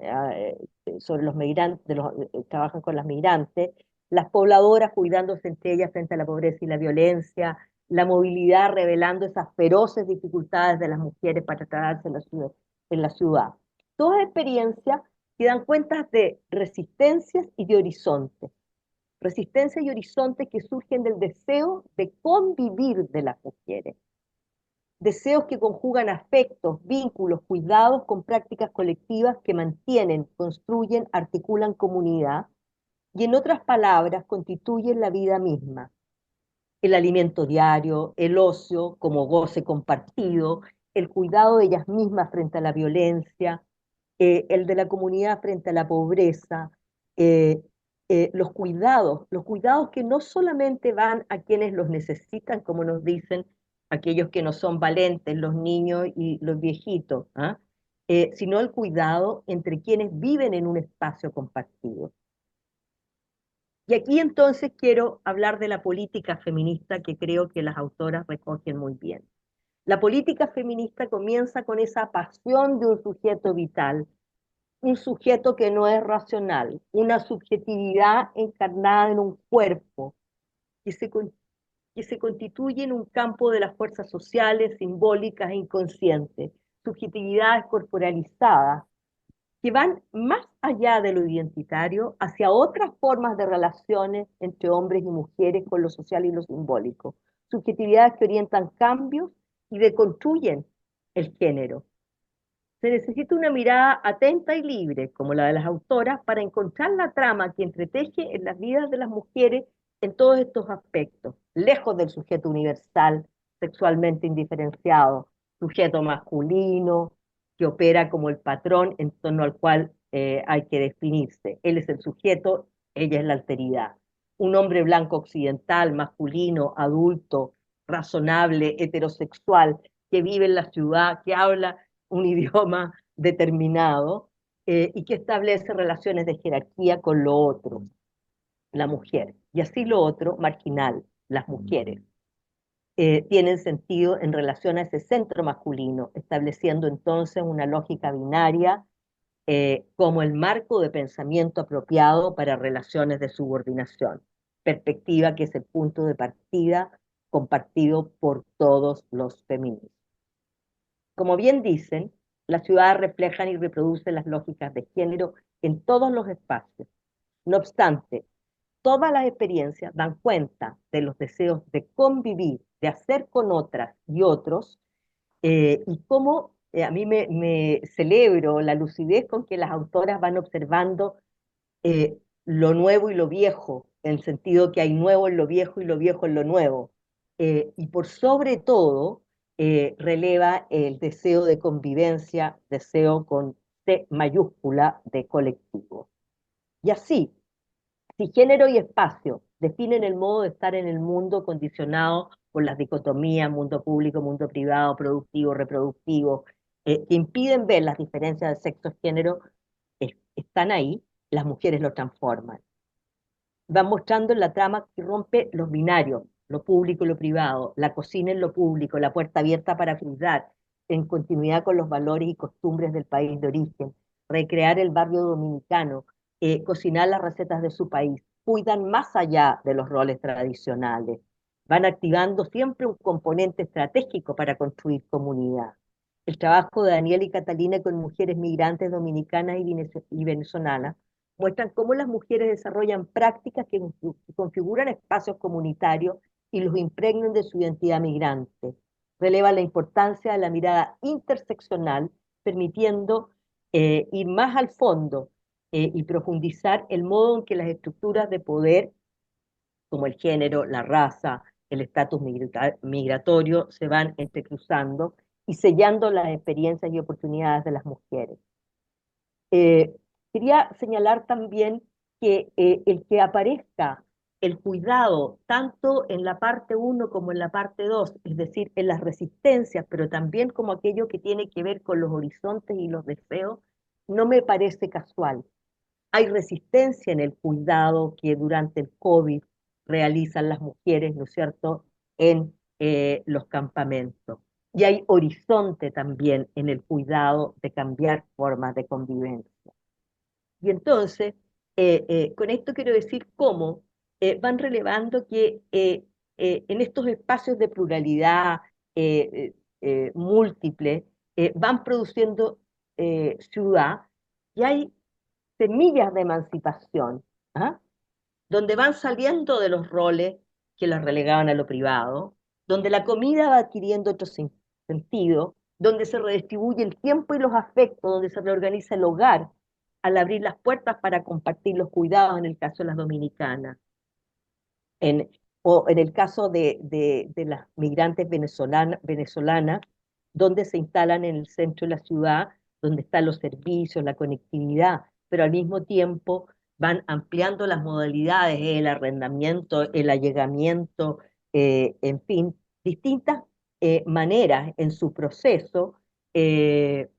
sobre los migrantes, trabajan con las migrantes, las pobladoras cuidándose entre ellas frente a la pobreza y la violencia, la movilidad revelando esas feroces dificultades de las mujeres para trasladarse en la ciudad. Todas experiencias que dan cuenta de resistencias y de horizontes. Resistencias y horizontes que surgen del deseo de convivir de las mujeres. Deseos que conjugan afectos, vínculos, cuidados con prácticas colectivas que mantienen, construyen, articulan comunidad y, en otras palabras, constituyen la vida misma. El alimento diario, el ocio como goce compartido, el cuidado de ellas mismas frente a la violencia, el de la comunidad frente a la pobreza, eh, los cuidados que no solamente van a quienes los necesitan, como nos dicen aquellos que no son valentes, los niños y los viejitos, ¿ah? Sino el cuidado entre quienes viven en un espacio compartido. Y aquí entonces quiero hablar de la política feminista que creo que las autoras recogen muy bien. La política feminista comienza con esa pasión de un sujeto vital, un sujeto que no es racional, una subjetividad encarnada en un cuerpo que se constituye en un campo de las fuerzas sociales, simbólicas e inconscientes, subjetividades corporalizadas que van más allá de lo identitario hacia otras formas de relaciones entre hombres y mujeres con lo social y lo simbólico, subjetividades que orientan cambios y deconstruyen el género. Se necesita una mirada atenta y libre, como la de las autoras, para encontrar la trama que entreteje en las vidas de las mujeres en todos estos aspectos, lejos del sujeto universal, sexualmente indiferenciado, sujeto masculino, que opera como el patrón en torno al cual hay que definirse. Él es el sujeto, ella es la alteridad. Un hombre blanco occidental, masculino, adulto, razonable, heterosexual, que vive en la ciudad, que habla un idioma determinado y que establece relaciones de jerarquía con lo otro, la mujer. Y así lo otro, marginal, las mujeres. Tienen sentido en relación a ese centro masculino, estableciendo entonces una lógica binaria como el marco de pensamiento apropiado para relaciones de subordinación, perspectiva que es el punto de partida compartido por todos los feminismos. Como bien dicen, las ciudades reflejan y reproducen las lógicas de género en todos los espacios. No obstante, todas las experiencias dan cuenta de los deseos de convivir, de hacer con otras y otros, y cómo a mí me celebro la lucidez con que las autoras van observando lo nuevo y lo viejo, en el sentido que hay nuevo en lo viejo y lo viejo en lo nuevo. Y por sobre todo, releva el deseo de convivencia, deseo con C mayúscula de colectivo. Y así, si género y espacio definen el modo de estar en el mundo condicionado por las dicotomías, mundo público, mundo privado, productivo, reproductivo, que impiden ver las diferencias de sexo y género, están ahí, las mujeres lo transforman. Van mostrando en la trama que rompe los binarios, lo público y lo privado, la cocina en lo público, la puerta abierta para cruzar, en continuidad con los valores y costumbres del país de origen, recrear el barrio dominicano, cocinar las recetas de su país, cuidan más allá de los roles tradicionales, van activando siempre un componente estratégico para construir comunidad. El trabajo de Daniel y Catalina con mujeres migrantes dominicanas y venezolanas muestran cómo las mujeres desarrollan prácticas que configuran espacios comunitarios y los impregnan de su identidad migrante. Releva la importancia de la mirada interseccional, permitiendo ir más al fondo y profundizar el modo en que las estructuras de poder, como el género, la raza, el estatus migratorio, se van entrecruzando y sellando las experiencias y oportunidades de las mujeres. Quería señalar también que el que aparezca el cuidado tanto en la parte uno como en la parte 2, es decir, en las resistencias, pero también como aquello que tiene que ver con los horizontes y los deseos, no me parece casual. Hay resistencia en el cuidado que durante el COVID realizan las mujeres, ¿no es cierto?, en los campamentos. Y hay horizonte también en el cuidado de cambiar formas de convivencia. Y entonces, con esto quiero decir cómo van relevando que en estos espacios de pluralidad múltiple van produciendo ciudad y hay semillas de emancipación, ¿ah? Donde van saliendo de los roles que las relegaban a lo privado, donde la comida va adquiriendo otro sentido, donde se redistribuye el tiempo y los afectos, donde se reorganiza el hogar al abrir las puertas para compartir los cuidados, en el caso de las dominicanas, en, o en el caso de las migrantes venezolanas, donde se instalan en el centro de la ciudad, donde están los servicios, la conectividad, pero al mismo tiempo van ampliando las modalidades, el arrendamiento, el allegamiento, en fin, distintas maneras en su proceso eh,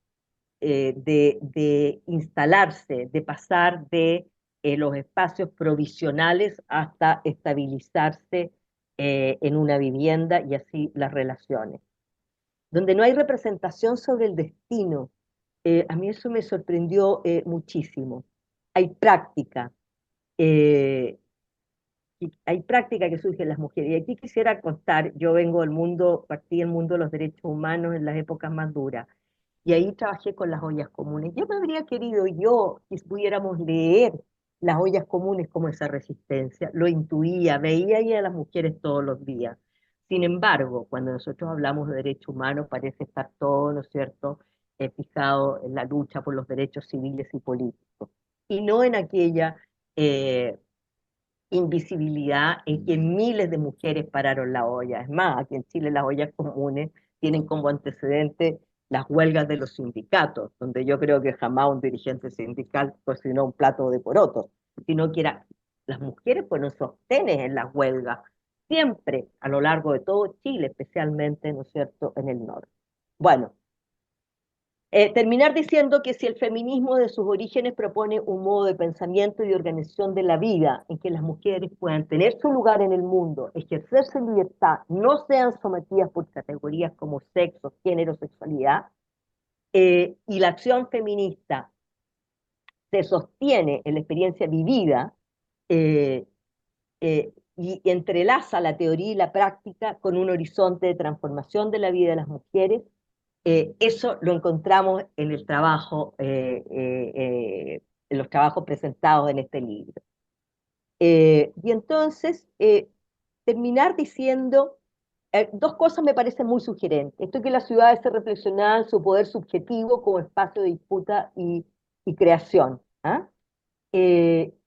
de instalarse, de pasar de los espacios provisionales hasta estabilizarse en una vivienda y así las relaciones. Donde no hay representación sobre el destino, a mí eso me sorprendió muchísimo. Hay práctica, eh, hay práctica que surge en las mujeres. Y aquí quisiera contar, yo vengo del mundo, partí del mundo de los derechos humanos en las épocas más duras y ahí trabajé con las ollas comunes. Yo me habría querido yo que pudiéramos leer las ollas comunes como esa resistencia, lo intuía, veía ahí a las mujeres todos los días. Sin embargo, cuando nosotros hablamos de derechos humanos, parece estar todo, ¿no es cierto?, fijado en la lucha por los derechos civiles y políticos, y no en aquella eh, invisibilidad en que miles de mujeres pararon la olla. Es más, aquí en Chile las ollas comunes tienen como antecedente las huelgas de los sindicatos, donde yo creo que jamás un dirigente sindical cocinó un plato de porotos, sino que las mujeres fueron sostenes en las huelgas, siempre a lo largo de todo Chile, especialmente, ¿no es cierto?, en el norte. Bueno, terminar diciendo que si el feminismo de sus orígenes propone un modo de pensamiento y de organización de la vida en que las mujeres puedan tener su lugar en el mundo, ejercerse en libertad, no sean sometidas por categorías como sexo, género, sexualidad, y la acción feminista se sostiene en la experiencia vivida eh, y entrelaza la teoría y la práctica con un horizonte de transformación de la vida de las mujeres. Eso lo encontramos en el trabajo, en los trabajos presentados en este libro. Y entonces, terminar diciendo, dos cosas me parecen muy sugerentes. Esto que las ciudades se reflexionaban su poder subjetivo como espacio de disputa y creación. ¿Ah?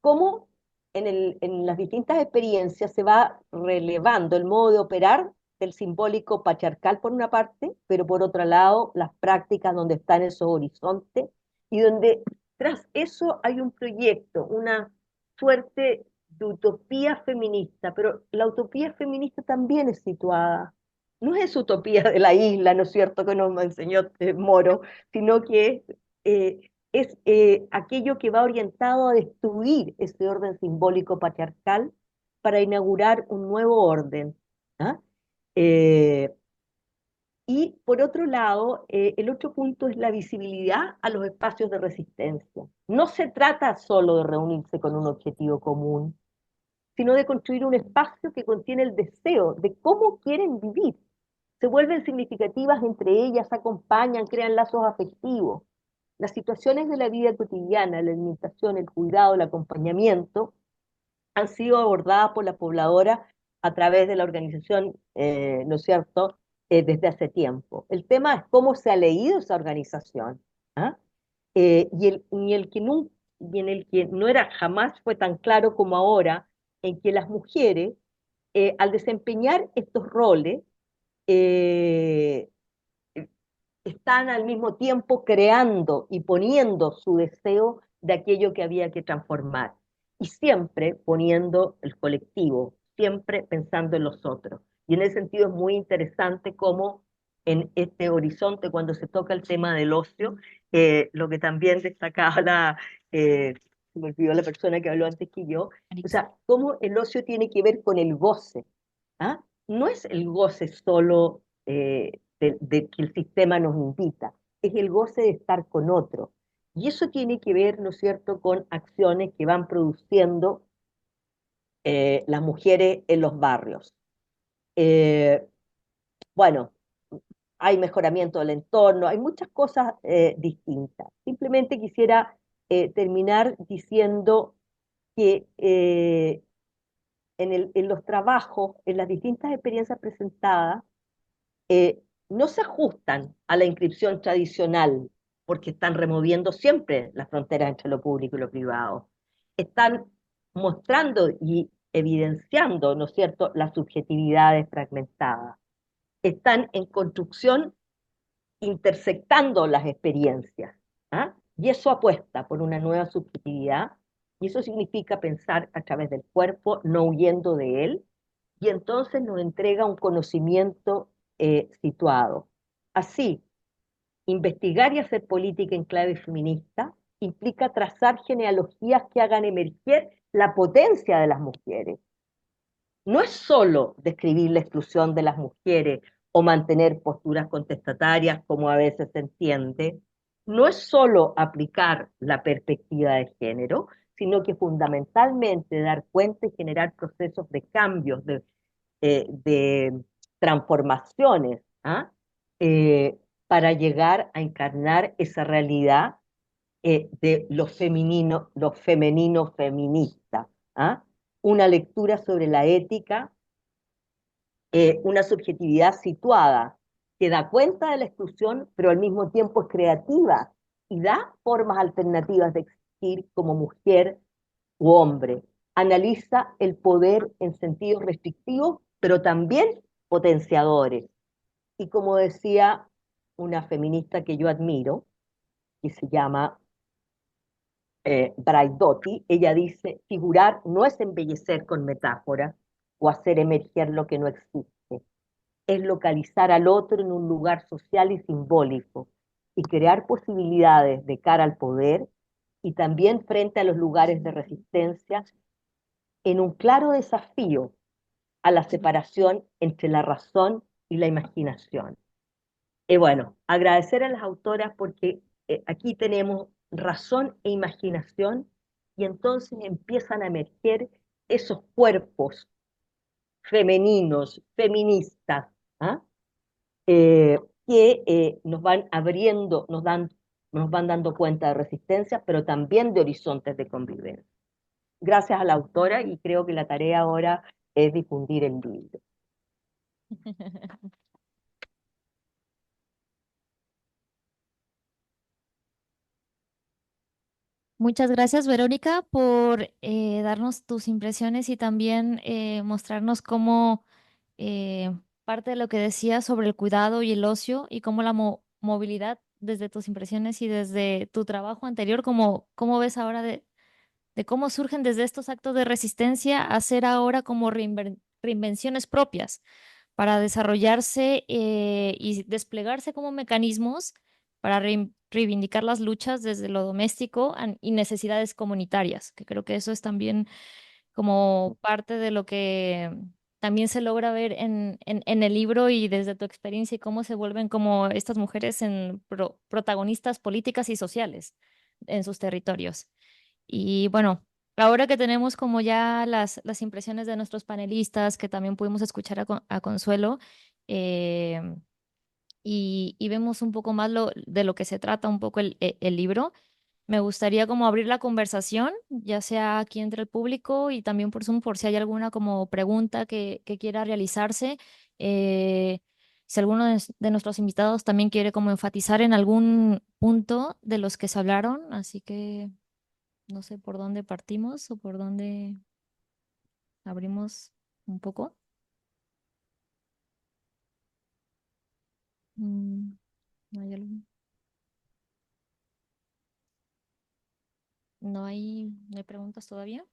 Cómo en las distintas experiencias se va relevando el modo de operar del simbólico patriarcal por una parte, pero por otro lado las prácticas donde están esos horizontes y donde tras eso hay un proyecto, una suerte de utopía feminista, pero la utopía feminista también es situada, no es utopía de la isla, ¿no es cierto?, que nos enseñó Moro, sino que es aquello que va orientado a destruir ese orden simbólico patriarcal para inaugurar un nuevo orden. ¿Ah? Eh, y por otro lado, el otro punto es la visibilidad a los espacios de resistencia. No se trata solo de reunirse con un objetivo común, sino de construir un espacio que contiene el deseo de cómo quieren vivir. Se vuelven significativas entre ellas, acompañan, crean lazos afectivos. Las situaciones de la vida cotidiana, la alimentación, el cuidado, el acompañamiento, han sido abordadas por la pobladora a través de la organización, ¿no es cierto?, desde hace tiempo. El tema es cómo se ha leído esa organización, ¿ah? Y en el que no era jamás fue tan claro como ahora, en que las mujeres, al desempeñar estos roles, eh, están al mismo tiempo creando y poniendo su deseo de aquello que había que transformar. Y siempre poniendo el colectivo, siempre pensando en los otros. Y en ese sentido es muy interesante cómo en este horizonte, cuando se toca el tema del ocio, lo que también destacaba se me olvidó la persona que habló antes que yo, o sea, cómo el ocio tiene que ver con el goce. ¿Ah? No es el goce solo de que el sistema nos invita, es el goce de estar con otro. Y eso tiene que ver, ¿no es cierto?, con acciones que van produciendo las mujeres en los barrios. Eh, bueno, hay mejoramiento del entorno, hay muchas cosas distintas. Simplemente quisiera terminar diciendo que en los trabajos, en las distintas experiencias presentadas, no se ajustan a la inscripción tradicional, porque están removiendo siempre las fronteras entre lo público y lo privado. Están mostrando y evidenciando, ¿no es cierto?, las subjetividades fragmentadas. Están en construcción intersectando las experiencias. ¿Ah? Y eso apuesta por una nueva subjetividad, y eso significa pensar a través del cuerpo, no huyendo de él, y entonces nos entrega un conocimiento situado. Así, investigar y hacer política en clave feminista implica trazar genealogías que hagan emerger la potencia de las mujeres. No es solo describir la exclusión de las mujeres o mantener posturas contestatarias, como a veces se entiende, no es solo aplicar la perspectiva de género, sino que fundamentalmente dar cuenta y generar procesos de cambios, de transformaciones, ¿ah? Para llegar a encarnar esa realidad de lo femenino feminista. ¿Ah? Una lectura sobre la ética, una subjetividad situada que da cuenta de la exclusión, pero al mismo tiempo es creativa y da formas alternativas de existir como mujer u hombre. Analiza el poder en sentidos restrictivos, pero también potenciadores. Y como decía una feminista que yo admiro, que se llama Braidotti, ella dice, figurar no es embellecer con metáforas o hacer emerger lo que no existe, es localizar al otro en un lugar social y simbólico y crear posibilidades de cara al poder y también frente a los lugares de resistencia en un claro desafío a la separación entre la razón y la imaginación. Y bueno, agradecer a las autoras porque aquí tenemos razón e imaginación y entonces empiezan a emerger esos cuerpos femeninos, feministas, ¿ah? eh, que nos van abriendo, nos van dando cuenta de resistencias, pero también de horizontes de convivencia. Gracias a la autora y creo que la tarea ahora es difundir el libro. Muchas gracias, Verónica, por darnos tus impresiones y también mostrarnos cómo parte de lo que decías sobre el cuidado y el ocio y cómo la movilidad desde tus impresiones y desde tu trabajo anterior, cómo ves ahora de cómo surgen desde estos actos de resistencia a hacer ahora como reinvenciones propias para desarrollarse y desplegarse como mecanismos para reivindicar las luchas desde lo doméstico y necesidades comunitarias, que creo que eso es también como parte de lo que también se logra ver en el libro y desde tu experiencia y cómo se vuelven como estas mujeres en protagonistas políticas y sociales en sus territorios. Y bueno, ahora que tenemos como ya las impresiones de nuestros panelistas, que también pudimos escuchar a Consuelo, eh, y vemos un poco más de lo que se trata un poco el libro, me gustaría como abrir la conversación, ya sea aquí entre el público y también por Zoom, por si hay alguna como pregunta que quiera realizarse. Eh, si alguno de nuestros invitados también quiere como enfatizar en algún punto de los que se hablaron, así que no sé por dónde partimos o por dónde abrimos un poco. Mm, ¿hay algo? ¿No hay preguntas todavía?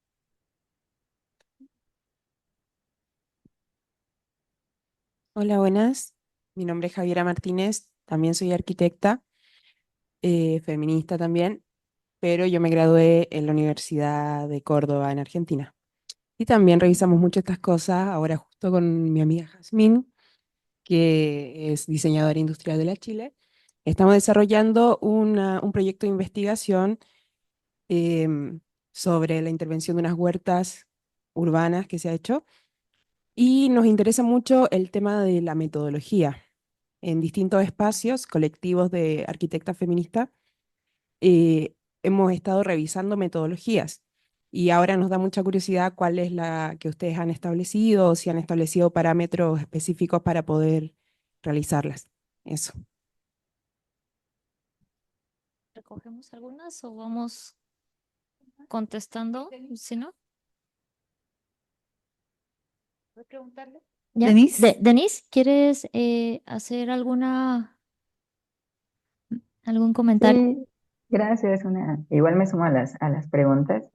Hola, buenas. Mi nombre es Javiera Martínez, también soy arquitecta, feminista también, pero yo me gradué en la Universidad de Córdoba, en Argentina. Y también revisamos mucho estas cosas ahora justo con mi amiga Jazmín, que es diseñadora industrial de la Chile. Estamos desarrollando un proyecto de investigación em, sobre la intervención de unas huertas urbanas que se ha hecho y nos interesa mucho el tema de la metodología en distintos espacios colectivos de arquitectas feministas. Hemos estado revisando metodologías y ahora nos da mucha curiosidad cuál es la que ustedes han establecido o si han establecido parámetros específicos para poder realizarlas. Eso. ¿Recogemos algunas o vamos contestando? Si no, ¿Puedo preguntarle? ¿ya? Denise. Denise, ¿quieres hacer algún comentario? Sí, gracias. Igual me sumo a a las preguntas.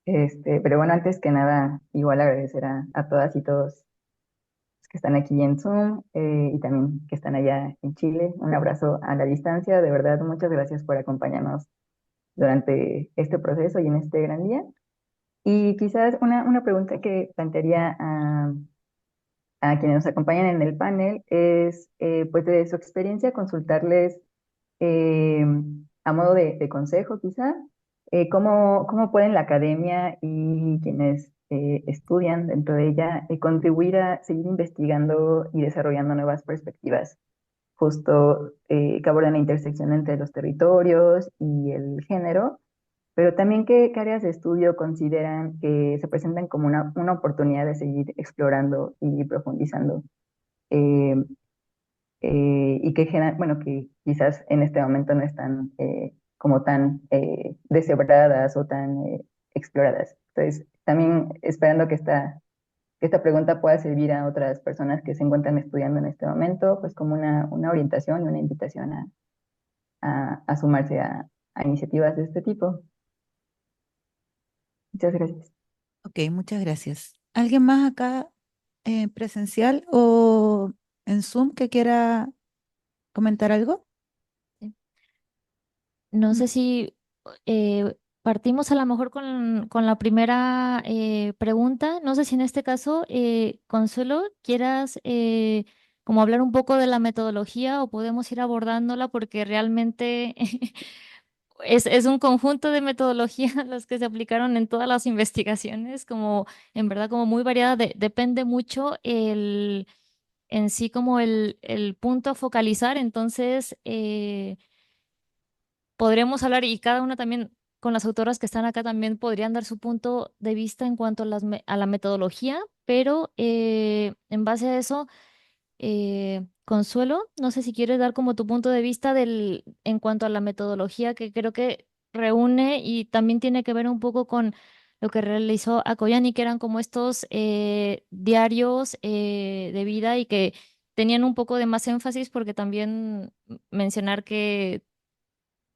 Pero bueno, antes que nada, igual agradecer a todas y todos los que están aquí en Zoom y también que están allá en Chile. Un abrazo a la distancia. De verdad, muchas gracias por acompañarnos durante este proceso y en este gran día. Y quizás una pregunta que plantearía a quienes nos acompañan en el panel es, pues de su experiencia, consultarles eh, a modo de consejo quizá, cómo pueden la academia y quienes estudian dentro de ella contribuir a seguir investigando y desarrollando nuevas perspectivas, justo que abordan la intersección entre los territorios y el género, pero también qué áreas de estudio consideran que se presentan como una oportunidad de seguir explorando y profundizando. eh, y bueno, que quizás en este momento no están como tan deshebradas o tan exploradas. Entonces, también esperando que esta pregunta pueda servir a otras personas que se encuentran estudiando en este momento, pues como una orientación y una invitación a sumarse a iniciativas de este tipo. Muchas gracias. Ok, muchas gracias. ¿Alguien más acá presencial o en Zoom que quiera comentar algo? No Mm. sé si partimos a lo mejor con la primera pregunta. No sé si en este caso, Consuelo, quieras como hablar un poco de la metodología o podemos ir abordándola porque realmente es un conjunto de metodologías las que se aplicaron en todas las investigaciones, como en verdad como muy variada. Depende mucho en sí como el punto a focalizar. Entonces, podremos hablar y cada una también con las autoras que están acá también podrían dar su punto de vista en cuanto a, a la metodología, pero en base a eso, Consuelo, no sé si quieres dar como tu punto de vista en cuanto a la metodología que creo que reúne y también tiene que ver un poco con lo que realizó Akoyani, que eran como estos diarios de vida y que tenían un poco de más énfasis porque también mencionar que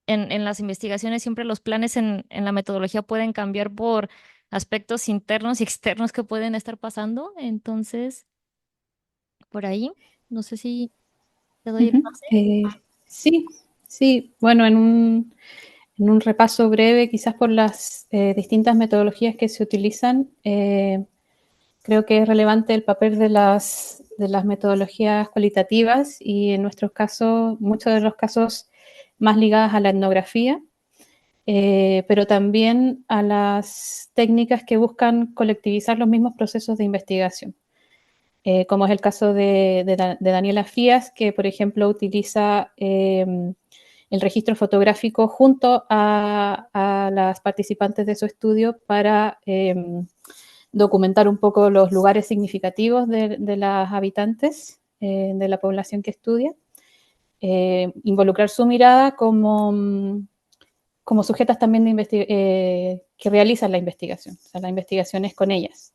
en las investigaciones siempre los planes en la metodología pueden cambiar por aspectos internos y externos que pueden estar pasando. Entonces, por ahí, no sé si te doy el Ujú. pase. Sí, sí, bueno, en un repaso breve, quizás por las distintas metodologías que se utilizan, creo que es relevante el papel de las metodologías cualitativas y en nuestros casos, muchos de los casos más ligadas a la etnografía, pero también a las técnicas que buscan colectivizar los mismos procesos de investigación. Como es el caso de Daniela Frías, que por ejemplo utiliza el registro fotográfico junto a las participantes de su estudio para documentar un poco los lugares significativos de las habitantes de la población que estudia, involucrar su mirada como sujetas también que realizan la investigación. O sea, la investigación es con ellas,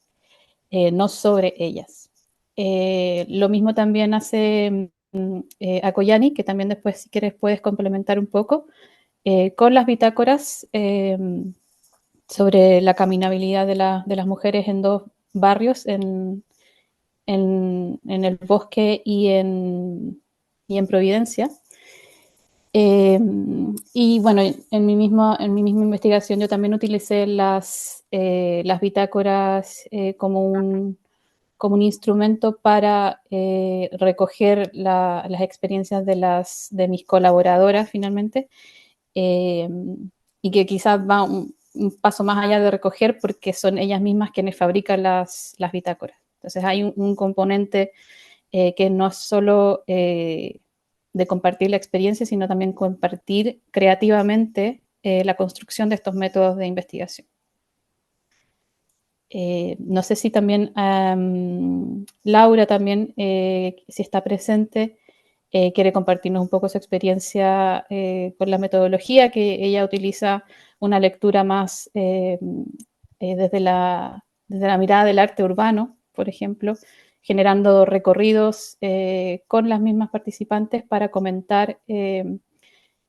no sobre ellas. Lo mismo también hace Akoyani, que también después, si quieres, puedes complementar un poco, con las bitácoras sobre la caminabilidad de las mujeres en dos barrios, en el Bosque y en Providencia. Y bueno, en en mi misma investigación yo también utilicé las bitácoras como un instrumento para recoger las experiencias de mis colaboradoras finalmente, eh, y que quizás va un paso más allá de recoger porque son ellas mismas quienes fabrican las bitácoras. Entonces hay un componente que no es solo de compartir la experiencia, sino también compartir creativamente la construcción de estos métodos de investigación. No sé si también Laura también, si está presente, quiere compartirnos un poco su experiencia con la metodología, que ella utiliza una lectura más desde la mirada del arte urbano, por ejemplo, generando recorridos con las mismas participantes para comentar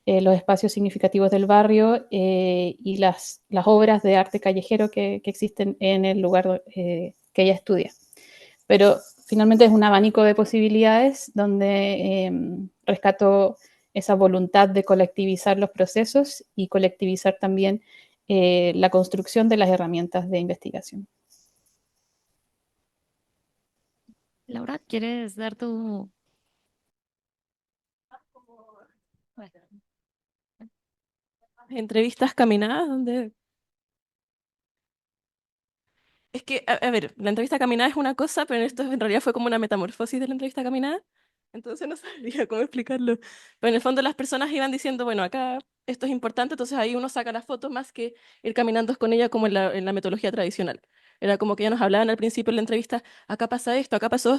los espacios significativos del barrio y las obras de arte callejero que existen en el lugar que ella estudia. Pero finalmente es un abanico de posibilidades donde rescato esa voluntad de colectivizar los procesos y colectivizar también la construcción de las herramientas de investigación. Laura, ¿quieres dar tu... Entrevistas caminadas, donde... Es que, a ver, la entrevista caminada es una cosa, pero esto en realidad fue como una metamorfosis de la entrevista caminada, entonces no sabría cómo explicarlo. Pero en el fondo las personas iban diciendo, bueno, acá esto es importante, entonces ahí uno saca la foto más que ir caminando con ella como en la metodología tradicional. Era como que ya nos hablaban al principio de la entrevista, acá pasa esto, acá pasa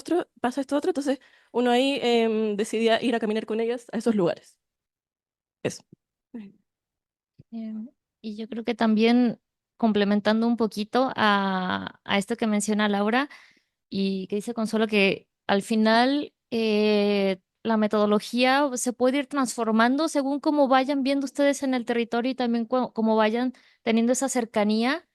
esto otro, entonces uno ahí decidía ir a caminar con ellas a esos lugares. Eso. Em, y yo creo que también complementando un poquito a esto que menciona Laura y que dice Consuelo, que al final la metodología se puede ir transformando según cómo vayan viendo ustedes en el territorio y también cómo vayan teniendo esa cercanía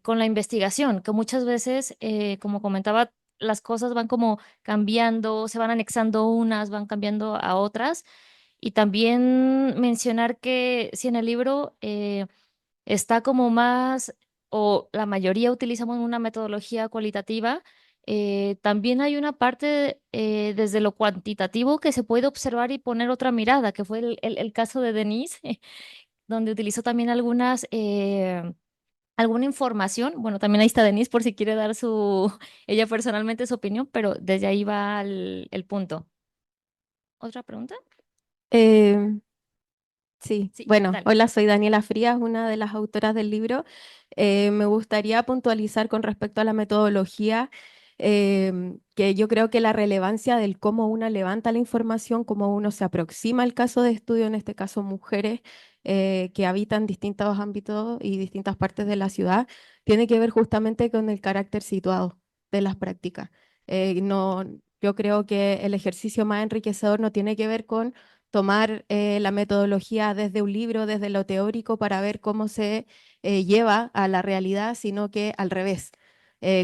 con la investigación, que muchas veces, como comentaba, las cosas van como cambiando, se van anexando unas, van cambiando a otras. Y también mencionar que si en el libro está como más, o la mayoría utilizamos una metodología cualitativa, también hay una parte desde lo cuantitativo que se puede observar y poner otra mirada, que fue el caso de Denise, donde utilizó también alguna información. Bueno, también ahí está Denise por si quiere dar ella personalmente su opinión, pero desde ahí va el punto. ¿Otra pregunta? Eh, sí, Sí, bueno, dale. hola, soy Daniela Frías, una de las autoras del libro. Me gustaría puntualizar con respecto a la metodología, que yo creo que la relevancia del cómo una levanta la información, cómo uno se aproxima al caso de estudio, en este caso mujeres que habitan distintos ámbitos y distintas partes de la ciudad, tiene que ver justamente con el carácter situado de las prácticas. No, yo creo que el ejercicio más enriquecedor no tiene que ver con tomar la metodología desde un libro, desde lo teórico, para ver cómo se lleva a la realidad, sino que al revés,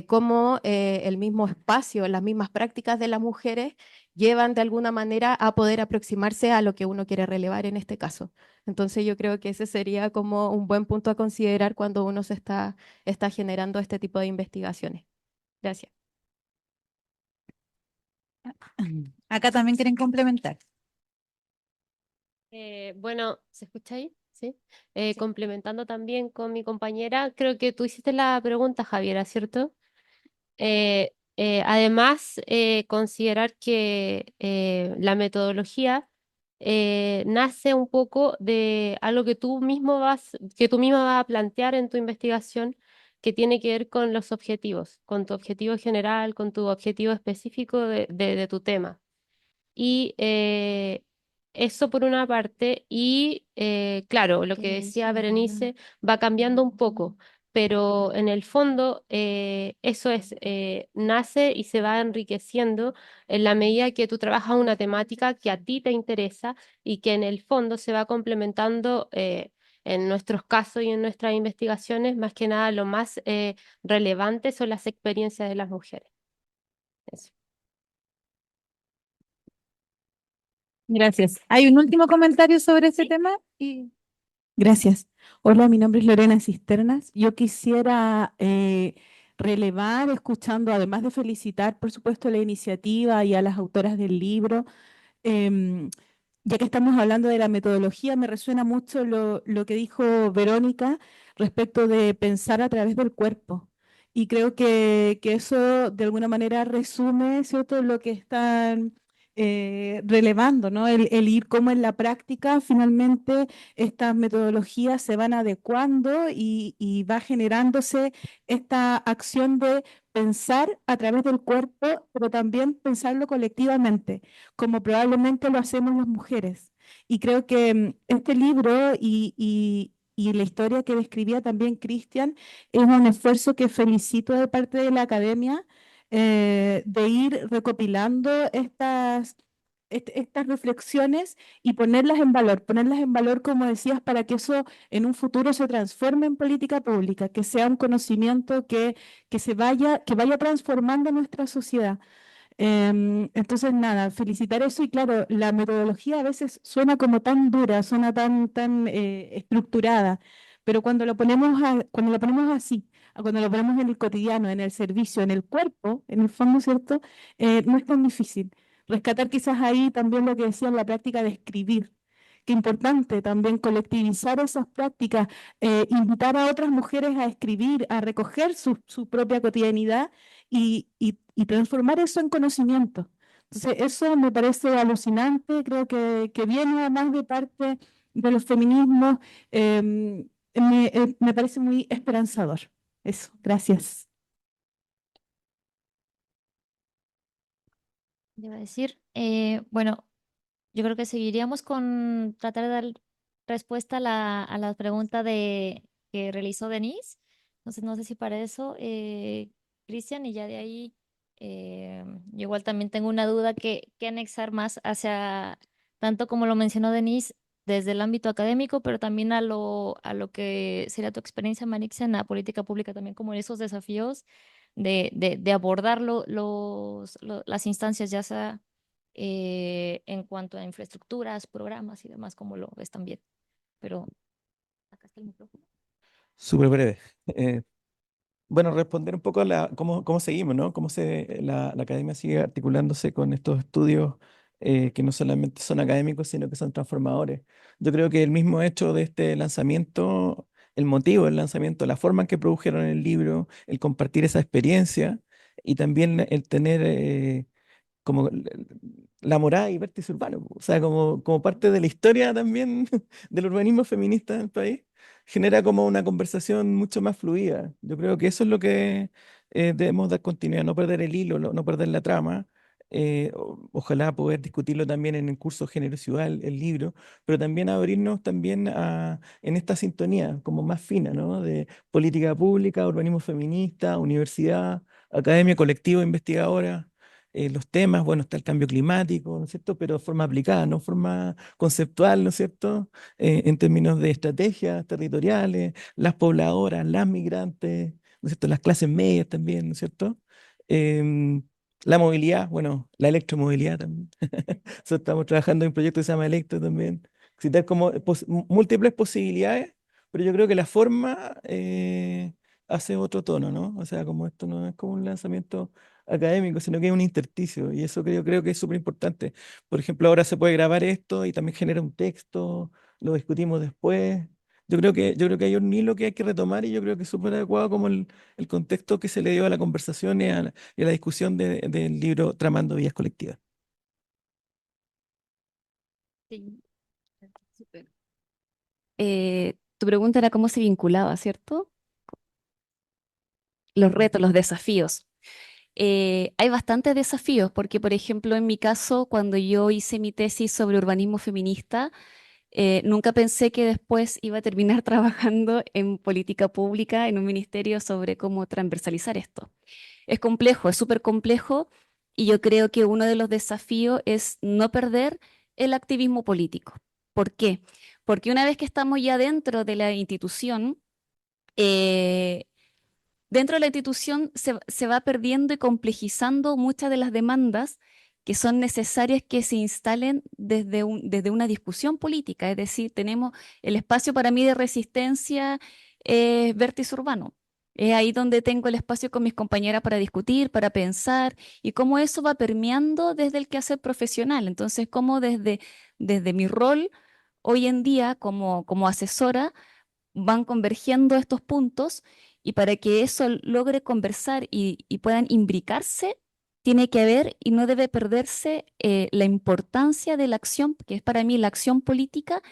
cómo el mismo espacio, las mismas prácticas de las mujeres llevan de alguna manera a poder aproximarse a lo que uno quiere relevar en este caso. Entonces yo creo que ese sería como un buen punto a considerar cuando uno está generando este tipo de investigaciones. Gracias. Acá también quieren complementar. Bueno, ¿se escucha ahí? Sí. Complementando también con mi compañera, creo que tú hiciste la pregunta, Javiera, ¿cierto? Además, considerar que la metodología nace un poco de algo que tú misma vas a plantear en tu investigación, que tiene que ver con los objetivos, con tu objetivo general, con tu objetivo específico de tu tema. Y eso por una parte, y claro, lo que decía Berenice va cambiando un poco, pero en el fondo eso es, nace y se va enriqueciendo en la medida que tú trabajas una temática que a ti te interesa y que en el fondo se va complementando en nuestros casos y en nuestras investigaciones. Más que nada, lo más relevante son las experiencias de las mujeres. Eso. Gracias. ¿Hay un último comentario sobre ese tema? Gracias. Hola, mi nombre es Lorena Cisternas. Yo quisiera relevar, escuchando, además de felicitar, por supuesto, la iniciativa y a las autoras del libro, em, ya que estamos hablando de la metodología, me resuena mucho lo que dijo Verónica respecto de pensar a través del cuerpo. Y creo que eso de alguna manera resume, ¿cierto?, lo que están relevando, ¿no? El ir cómo en la práctica finalmente estas metodologías se van adecuando y va generándose esta acción de pensar a través del cuerpo, pero también pensarlo colectivamente como probablemente lo hacemos las mujeres. Y creo que este libro y la historia que describía también Cristian es un esfuerzo que felicito de parte de la academia, de ir recopilando estas reflexiones y ponerlas en valor, como decías, para que eso en un futuro se transforme en política pública, que sea un conocimiento que vaya transformando nuestra sociedad. Entonces, nada, felicitar eso y claro, la metodología a veces suena como tan dura, suena tan estructurada, pero cuando lo ponemos así, cuando lo ponemos en el cotidiano, en el servicio, en el cuerpo, en el fondo, ¿cierto? No es tan difícil. Rescatar quizás ahí también lo que decía en la práctica de escribir. Qué importante también colectivizar esas prácticas, invitar a otras mujeres a escribir, a recoger su propia cotidianidad y transformar eso en conocimiento. Entonces, eso me parece alucinante, creo que viene además de parte de los feminismos, me parece muy esperanzador. Eso, gracias. Iba a decir, bueno, yo creo que seguiríamos con tratar de dar respuesta a la pregunta que realizó Denise. Entonces, no sé si para eso, Cristian, y ya de ahí, yo igual también tengo una duda que anexar más hacia, tanto como lo mencionó Denise, desde el ámbito académico, pero también a lo que sería tu experiencia, Marixa, en la política pública, también como esos desafíos de abordar las instancias, ya sea en cuanto a infraestructuras, programas y demás, como lo ves también. Pero acá está el micrófono. Súper breve. Bueno, responder un poco a cómo seguimos, ¿no? La academia sigue articulándose con estos estudios que no solamente son académicos, sino que son transformadores. Yo creo que el mismo hecho de este lanzamiento, el motivo del lanzamiento, la forma en que produjeron el libro, el compartir esa experiencia y también el tener como la morada y vértice urbano, o sea, como parte de la historia también del urbanismo feminista en el país, genera como una conversación mucho más fluida. Yo creo que eso es lo que debemos dar continuidad, no perder el hilo, no perder la trama. Ojalá poder discutirlo también en el curso Género y Ciudad, el libro, pero también abrirnos también en esta sintonía como más fina, ¿no? De política pública, urbanismo feminista, universidad, academia, colectivo, investigadora, los temas, bueno, está el cambio climático, ¿no es cierto? Pero de forma aplicada, no forma conceptual, ¿no es cierto? En términos de estrategias territoriales, las pobladoras, las migrantes, ¿no es cierto? Las clases medias también, ¿no es cierto? Em, la movilidad, bueno, la electromovilidad también. So, estamos trabajando en un proyecto que se llama Electro también. Citar como múltiples posibilidades, pero yo creo que la forma hace otro tono, ¿no? O sea, como esto no es como un lanzamiento académico, sino que es un intersticio, y eso creo que es súper importante. Por ejemplo, ahora se puede grabar esto y también genera un texto, lo discutimos después. Yo creo que hay un hilo que hay que retomar y yo creo que es súper adecuado como el contexto que se le dio a la conversación y a la discusión del libro Tramando Vías Colectivas. Sí, súper. Tu pregunta era cómo se vinculaba, ¿cierto? Los retos, los desafíos. Hay bastantes desafíos porque, por ejemplo, en mi caso, cuando yo hice mi tesis sobre urbanismo feminista, Nunca pensé que después iba a terminar trabajando en política pública, en un ministerio sobre cómo transversalizar esto. Es complejo, es súper complejo, y yo creo que uno de los desafíos es no perder el activismo político. ¿Por qué? Porque una vez que estamos ya eh, dentro de la institución se va perdiendo y complejizando muchas de las demandas que son necesarias que se instalen desde una discusión política. Es decir, tenemos el espacio para mí de resistencia, vértice urbano. Es ahí donde tengo el espacio con mis compañeras para discutir, para pensar, y cómo eso va permeando desde el quehacer profesional. Entonces, cómo desde mi rol hoy en día como asesora van convergiendo estos puntos, y para que eso logre conversar y puedan imbricarse, tiene que haber y no debe perderse la importancia de la acción, que es para mí la acción política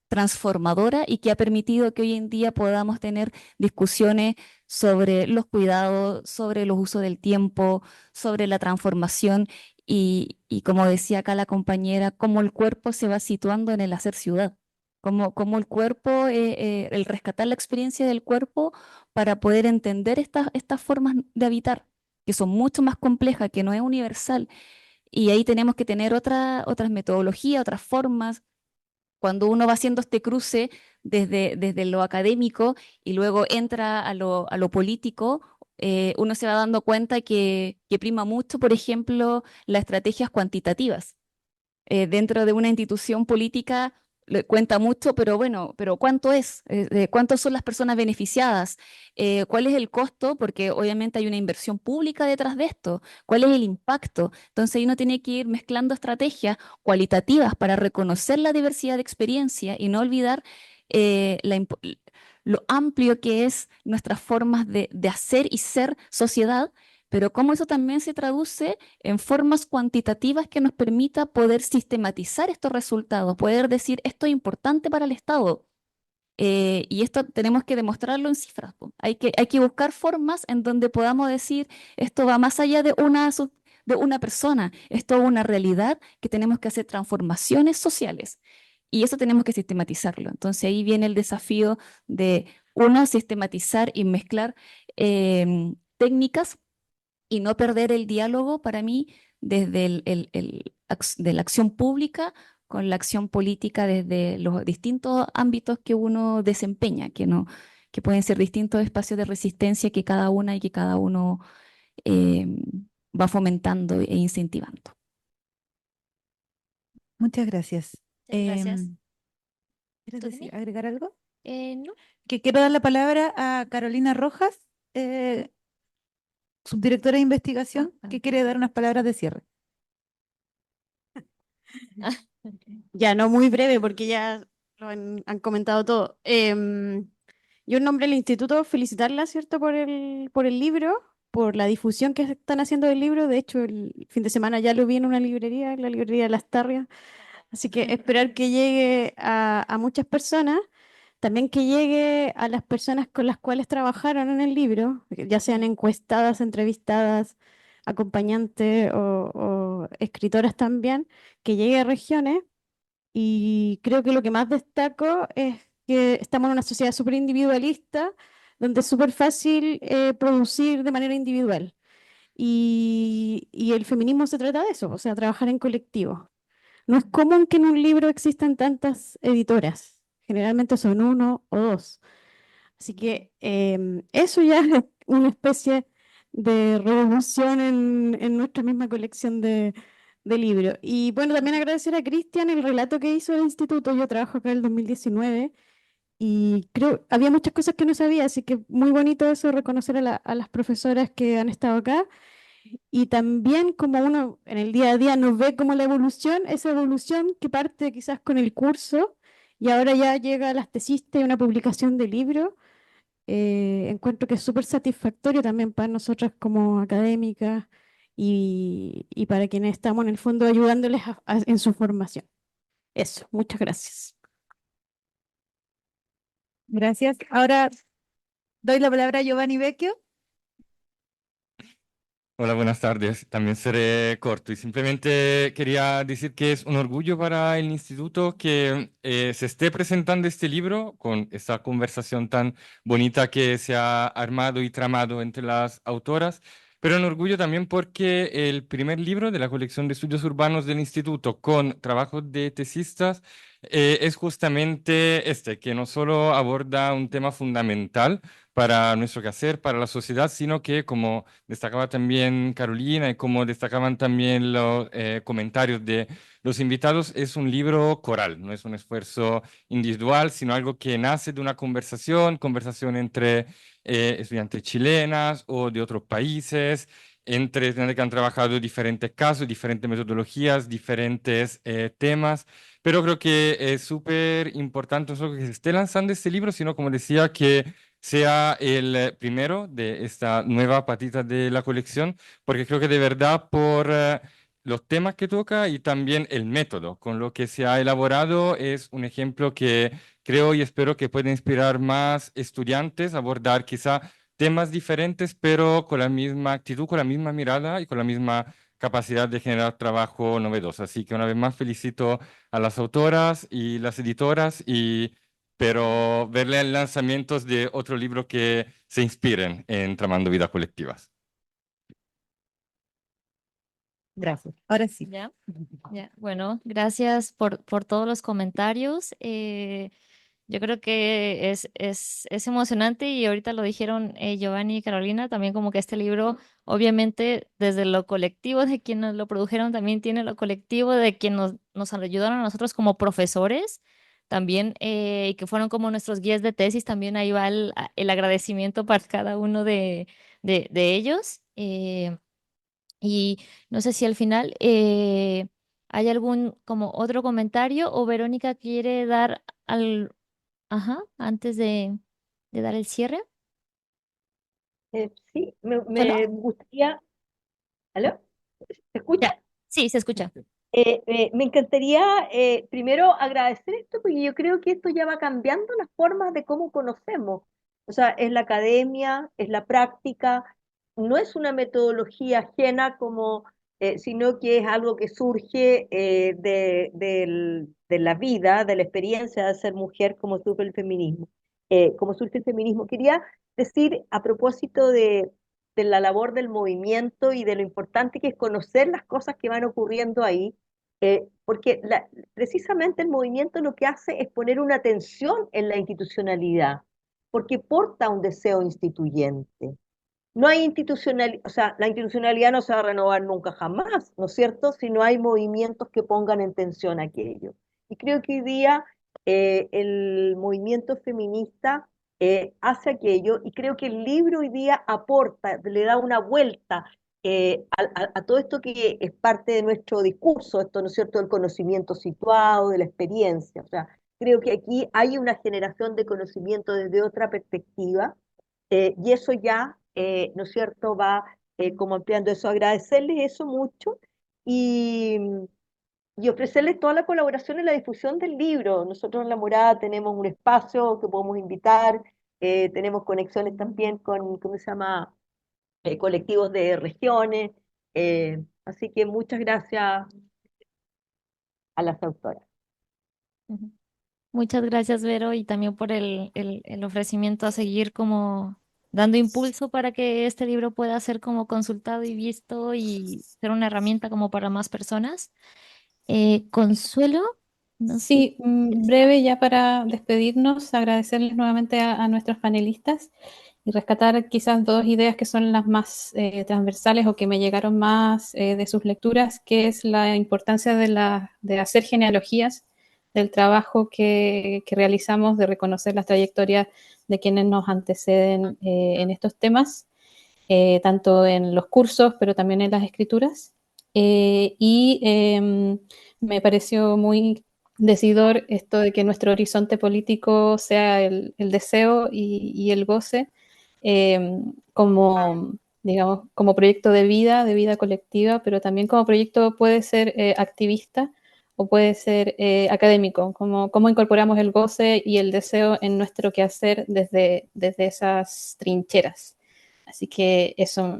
transformadora y que ha permitido que hoy en día podamos tener discusiones sobre los cuidados, sobre los usos del tiempo, sobre la transformación y como decía acá la compañera, cómo el cuerpo se va situando en el hacer ciudad. Como el cuerpo, el rescatar la experiencia del cuerpo para poder entender estas formas de habitar, que son mucho más complejas, que no es universal. Y ahí tenemos que tener otras metodologías, otras formas. Cuando uno va haciendo este cruce desde lo académico y luego entra a lo político, uno se va dando cuenta que prima mucho, por ejemplo, las estrategias cuantitativas. Dentro de una institución política le cuenta mucho, pero bueno, pero ¿cuánto es? ¿Cuántas son las personas beneficiadas? ¿Cuál es el costo? Porque obviamente hay una inversión pública detrás de esto. ¿Cuál es el impacto? Entonces ahí uno tiene que ir mezclando estrategias cualitativas para reconocer la diversidad de experiencia y no olvidar lo amplio que es nuestras formas de hacer y ser sociedad, pero cómo eso también se traduce en formas cuantitativas que nos permita poder sistematizar estos resultados, poder decir esto es importante para el Estado. Y esto tenemos que demostrarlo en cifras, po. Hay que buscar formas en donde podamos decir esto va más allá de una persona, esto es una realidad que tenemos que hacer transformaciones sociales. Y eso tenemos que sistematizarlo. Entonces ahí viene el desafío de, uno, sistematizar y mezclar técnicas y no perder el diálogo para mí desde de la acción pública con la acción política desde los distintos ámbitos que uno desempeña, que pueden ser distintos espacios de resistencia que cada una y que cada uno eh, va fomentando e incentivando. Muchas gracias. Muchas gracias. ¿Quieres ¿Tú, Denis? agregar algo? No. Que quiero dar la palabra a Carolina Rojas, subdirectora de investigación, que quiere dar unas palabras de cierre. Ya, no muy breve porque ya lo han comentado todo. Yo en nombre del instituto felicitarla, ¿cierto? por el libro, por la difusión que están haciendo del libro. De hecho, el fin de semana ya lo vi en una librería, en la librería de Las Tarrias. Así que esperar que llegue a muchas personas. También que llegue a las personas con las cuales trabajaron en el libro, ya sean encuestadas, entrevistadas, acompañantes o escritoras también, que llegue a regiones. Y creo que lo que más destaco es que estamos en una sociedad súper individualista, donde es súper fácil producir de manera individual. Y el feminismo se trata de eso, o sea, trabajar en colectivo. No es común que en un libro existan tantas editoras, generalmente son uno o dos. Así que eso ya es una especie de revolución en nuestra misma colección de libros. Y bueno, también agradecer a Cristian el relato que hizo del instituto. Yo trabajo acá en el 2019 y creo había muchas cosas que no sabía, así que muy bonito eso, reconocer a las profesoras que han estado acá. Y también como uno en el día a día nos ve como la evolución, esa evolución que parte quizás con el curso y ahora ya llega a las tesistas y una publicación de libro. Encuentro que es súper satisfactorio también para nosotras como académicas y para quienes estamos en el fondo ayudándoles en su formación. Eso, muchas gracias. Gracias. Ahora doy la palabra a Giovanni Vecchio. Hola, buenas tardes. También seré corto y simplemente quería decir que es un orgullo para el instituto que se esté presentando este libro con esta conversación tan bonita que se ha armado y tramado entre las autoras, pero un orgullo también porque el primer libro de la colección de estudios urbanos del instituto con trabajos de tesistas es justamente este, que no solo aborda un tema fundamental para nuestro quehacer, para la sociedad, sino que como destacaba también Carolina y como destacaban también los comentarios de los invitados, es un libro coral, no es un esfuerzo individual, sino algo que nace de una conversación entre estudiantes chilenas o de otros países, entre estudiantes que han trabajado diferentes casos, diferentes metodologías, diferentes temas. Pero creo que es súper importante no solo que se esté lanzando este libro, sino como decía, que sea el primero de esta nueva patita de la colección, porque creo que de verdad por los temas que toca y también el método con lo que se ha elaborado es un ejemplo que creo y espero que pueda inspirar más estudiantes a abordar quizá temas diferentes, pero con la misma actitud, con la misma mirada y con la misma capacidad de generar trabajo novedoso. Así que una vez más felicito a las autoras y las editoras y pero verle lanzamientos de otro libro que se inspiren en Tramando Vidas Colectivas. Gracias. Ahora sí. Ya, ya. Bueno, gracias por todos los comentarios. Yo creo que es emocionante y ahorita lo dijeron Giovanni y Carolina, también como que este libro, obviamente, desde lo colectivo de quienes lo produjeron, también tiene lo colectivo de quienes nos ayudaron a nosotros como profesores, también, y que fueron como nuestros guías de tesis, también ahí va el agradecimiento para cada uno de ellos. Y no sé si al final hay algún como otro comentario o Verónica quiere dar al, ajá, antes de dar el cierre. Sí, ¿Solo? me gustaría. ¿Aló? ¿Se escucha? Ya, sí, se escucha. Me encantaría primero agradecer esto, porque yo creo que esto ya va cambiando las formas de cómo conocemos. O sea, es la academia, es la práctica, no es una metodología ajena como, sino que es algo que surge de la vida, de la experiencia de ser mujer, como surge el feminismo. Como surge el feminismo. Quería decir a propósito de la labor del movimiento y de lo importante que es conocer las cosas que van ocurriendo ahí, porque precisamente el movimiento lo que hace es poner una tensión en la institucionalidad, porque porta un deseo instituyente. No hay institucionalidad, o sea, la institucionalidad no se va a renovar nunca jamás, ¿no es cierto? Si no hay movimientos que pongan en tensión aquello. Y creo que hoy día el movimiento feminista hace aquello, y creo que el libro hoy día aporta, le da una vuelta a todo esto que es parte de nuestro discurso, esto, ¿no es cierto?, del conocimiento situado, de la experiencia. O sea, creo que aquí hay una generación de conocimiento desde otra perspectiva, y eso ya, ¿no es cierto?, va como ampliando eso. Agradecerles eso mucho y, y ofrecerles toda la colaboración en la difusión del libro. Nosotros en La Morada tenemos un espacio que podemos invitar, tenemos conexiones también con, ¿cómo se llama?, colectivos de regiones. Así que muchas gracias a las autoras. Ujú. Muchas gracias, Vero, y también por el ofrecimiento a seguir como dando impulso para que este libro pueda ser como consultado y visto y ser una herramienta como para más personas. Consuelo, no sé. Sí, breve ya para despedirnos, agradecerles nuevamente a nuestros panelistas y rescatar quizás dos ideas que son las más transversales o que me llegaron más de sus lecturas, que es la importancia de hacer genealogías del trabajo que realizamos, de reconocer las trayectorias de quienes nos anteceden en estos temas, tanto en los cursos, pero también en las escrituras. Me pareció muy decidor esto de que nuestro horizonte político sea el deseo y el goce, como, digamos, como proyecto de vida colectiva, pero también como proyecto puede ser activista o puede ser académico, como cómo incorporamos el goce y el deseo en nuestro quehacer desde esas trincheras. Así que eso,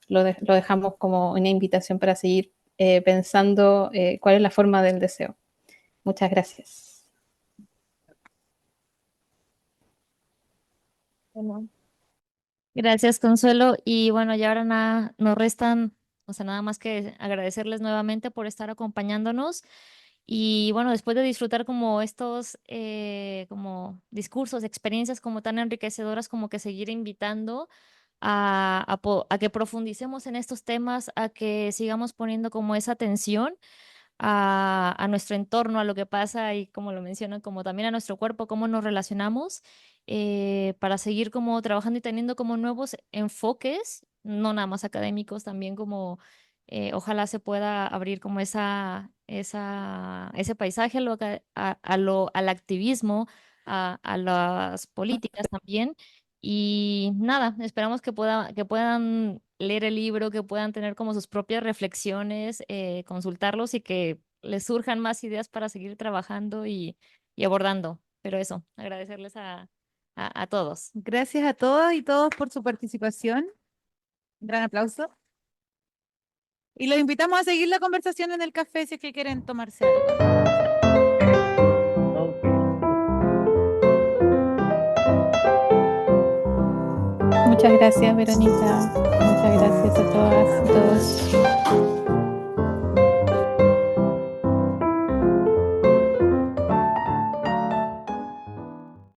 lo dejamos como una invitación para seguir pensando cuál es la forma del deseo. Muchas gracias. Bueno, gracias, Consuelo. Y bueno, ya ahora nos restan, o sea, nada más que agradecerles nuevamente por estar acompañándonos. Y bueno, después de disfrutar como estos como discursos, experiencias como tan enriquecedoras, como que seguir invitando a que profundicemos en estos temas, a que sigamos poniendo como esa atención a nuestro entorno, a lo que pasa y como lo mencionan, como también a nuestro cuerpo, cómo nos relacionamos, para seguir como trabajando y teniendo como nuevos enfoques, no nada más académicos, también como ojalá se pueda abrir como ese paisaje al activismo, a las políticas también. Y nada, esperamos que puedan leer el libro, que puedan tener como sus propias reflexiones, consultarlos y que les surjan más ideas para seguir trabajando y abordando. Pero eso, agradecerles a todos. Gracias a todas y todos por su participación. Un gran aplauso. Y los invitamos a seguir la conversación en el café si es que quieren tomarse algo. Muchas gracias, Verónica.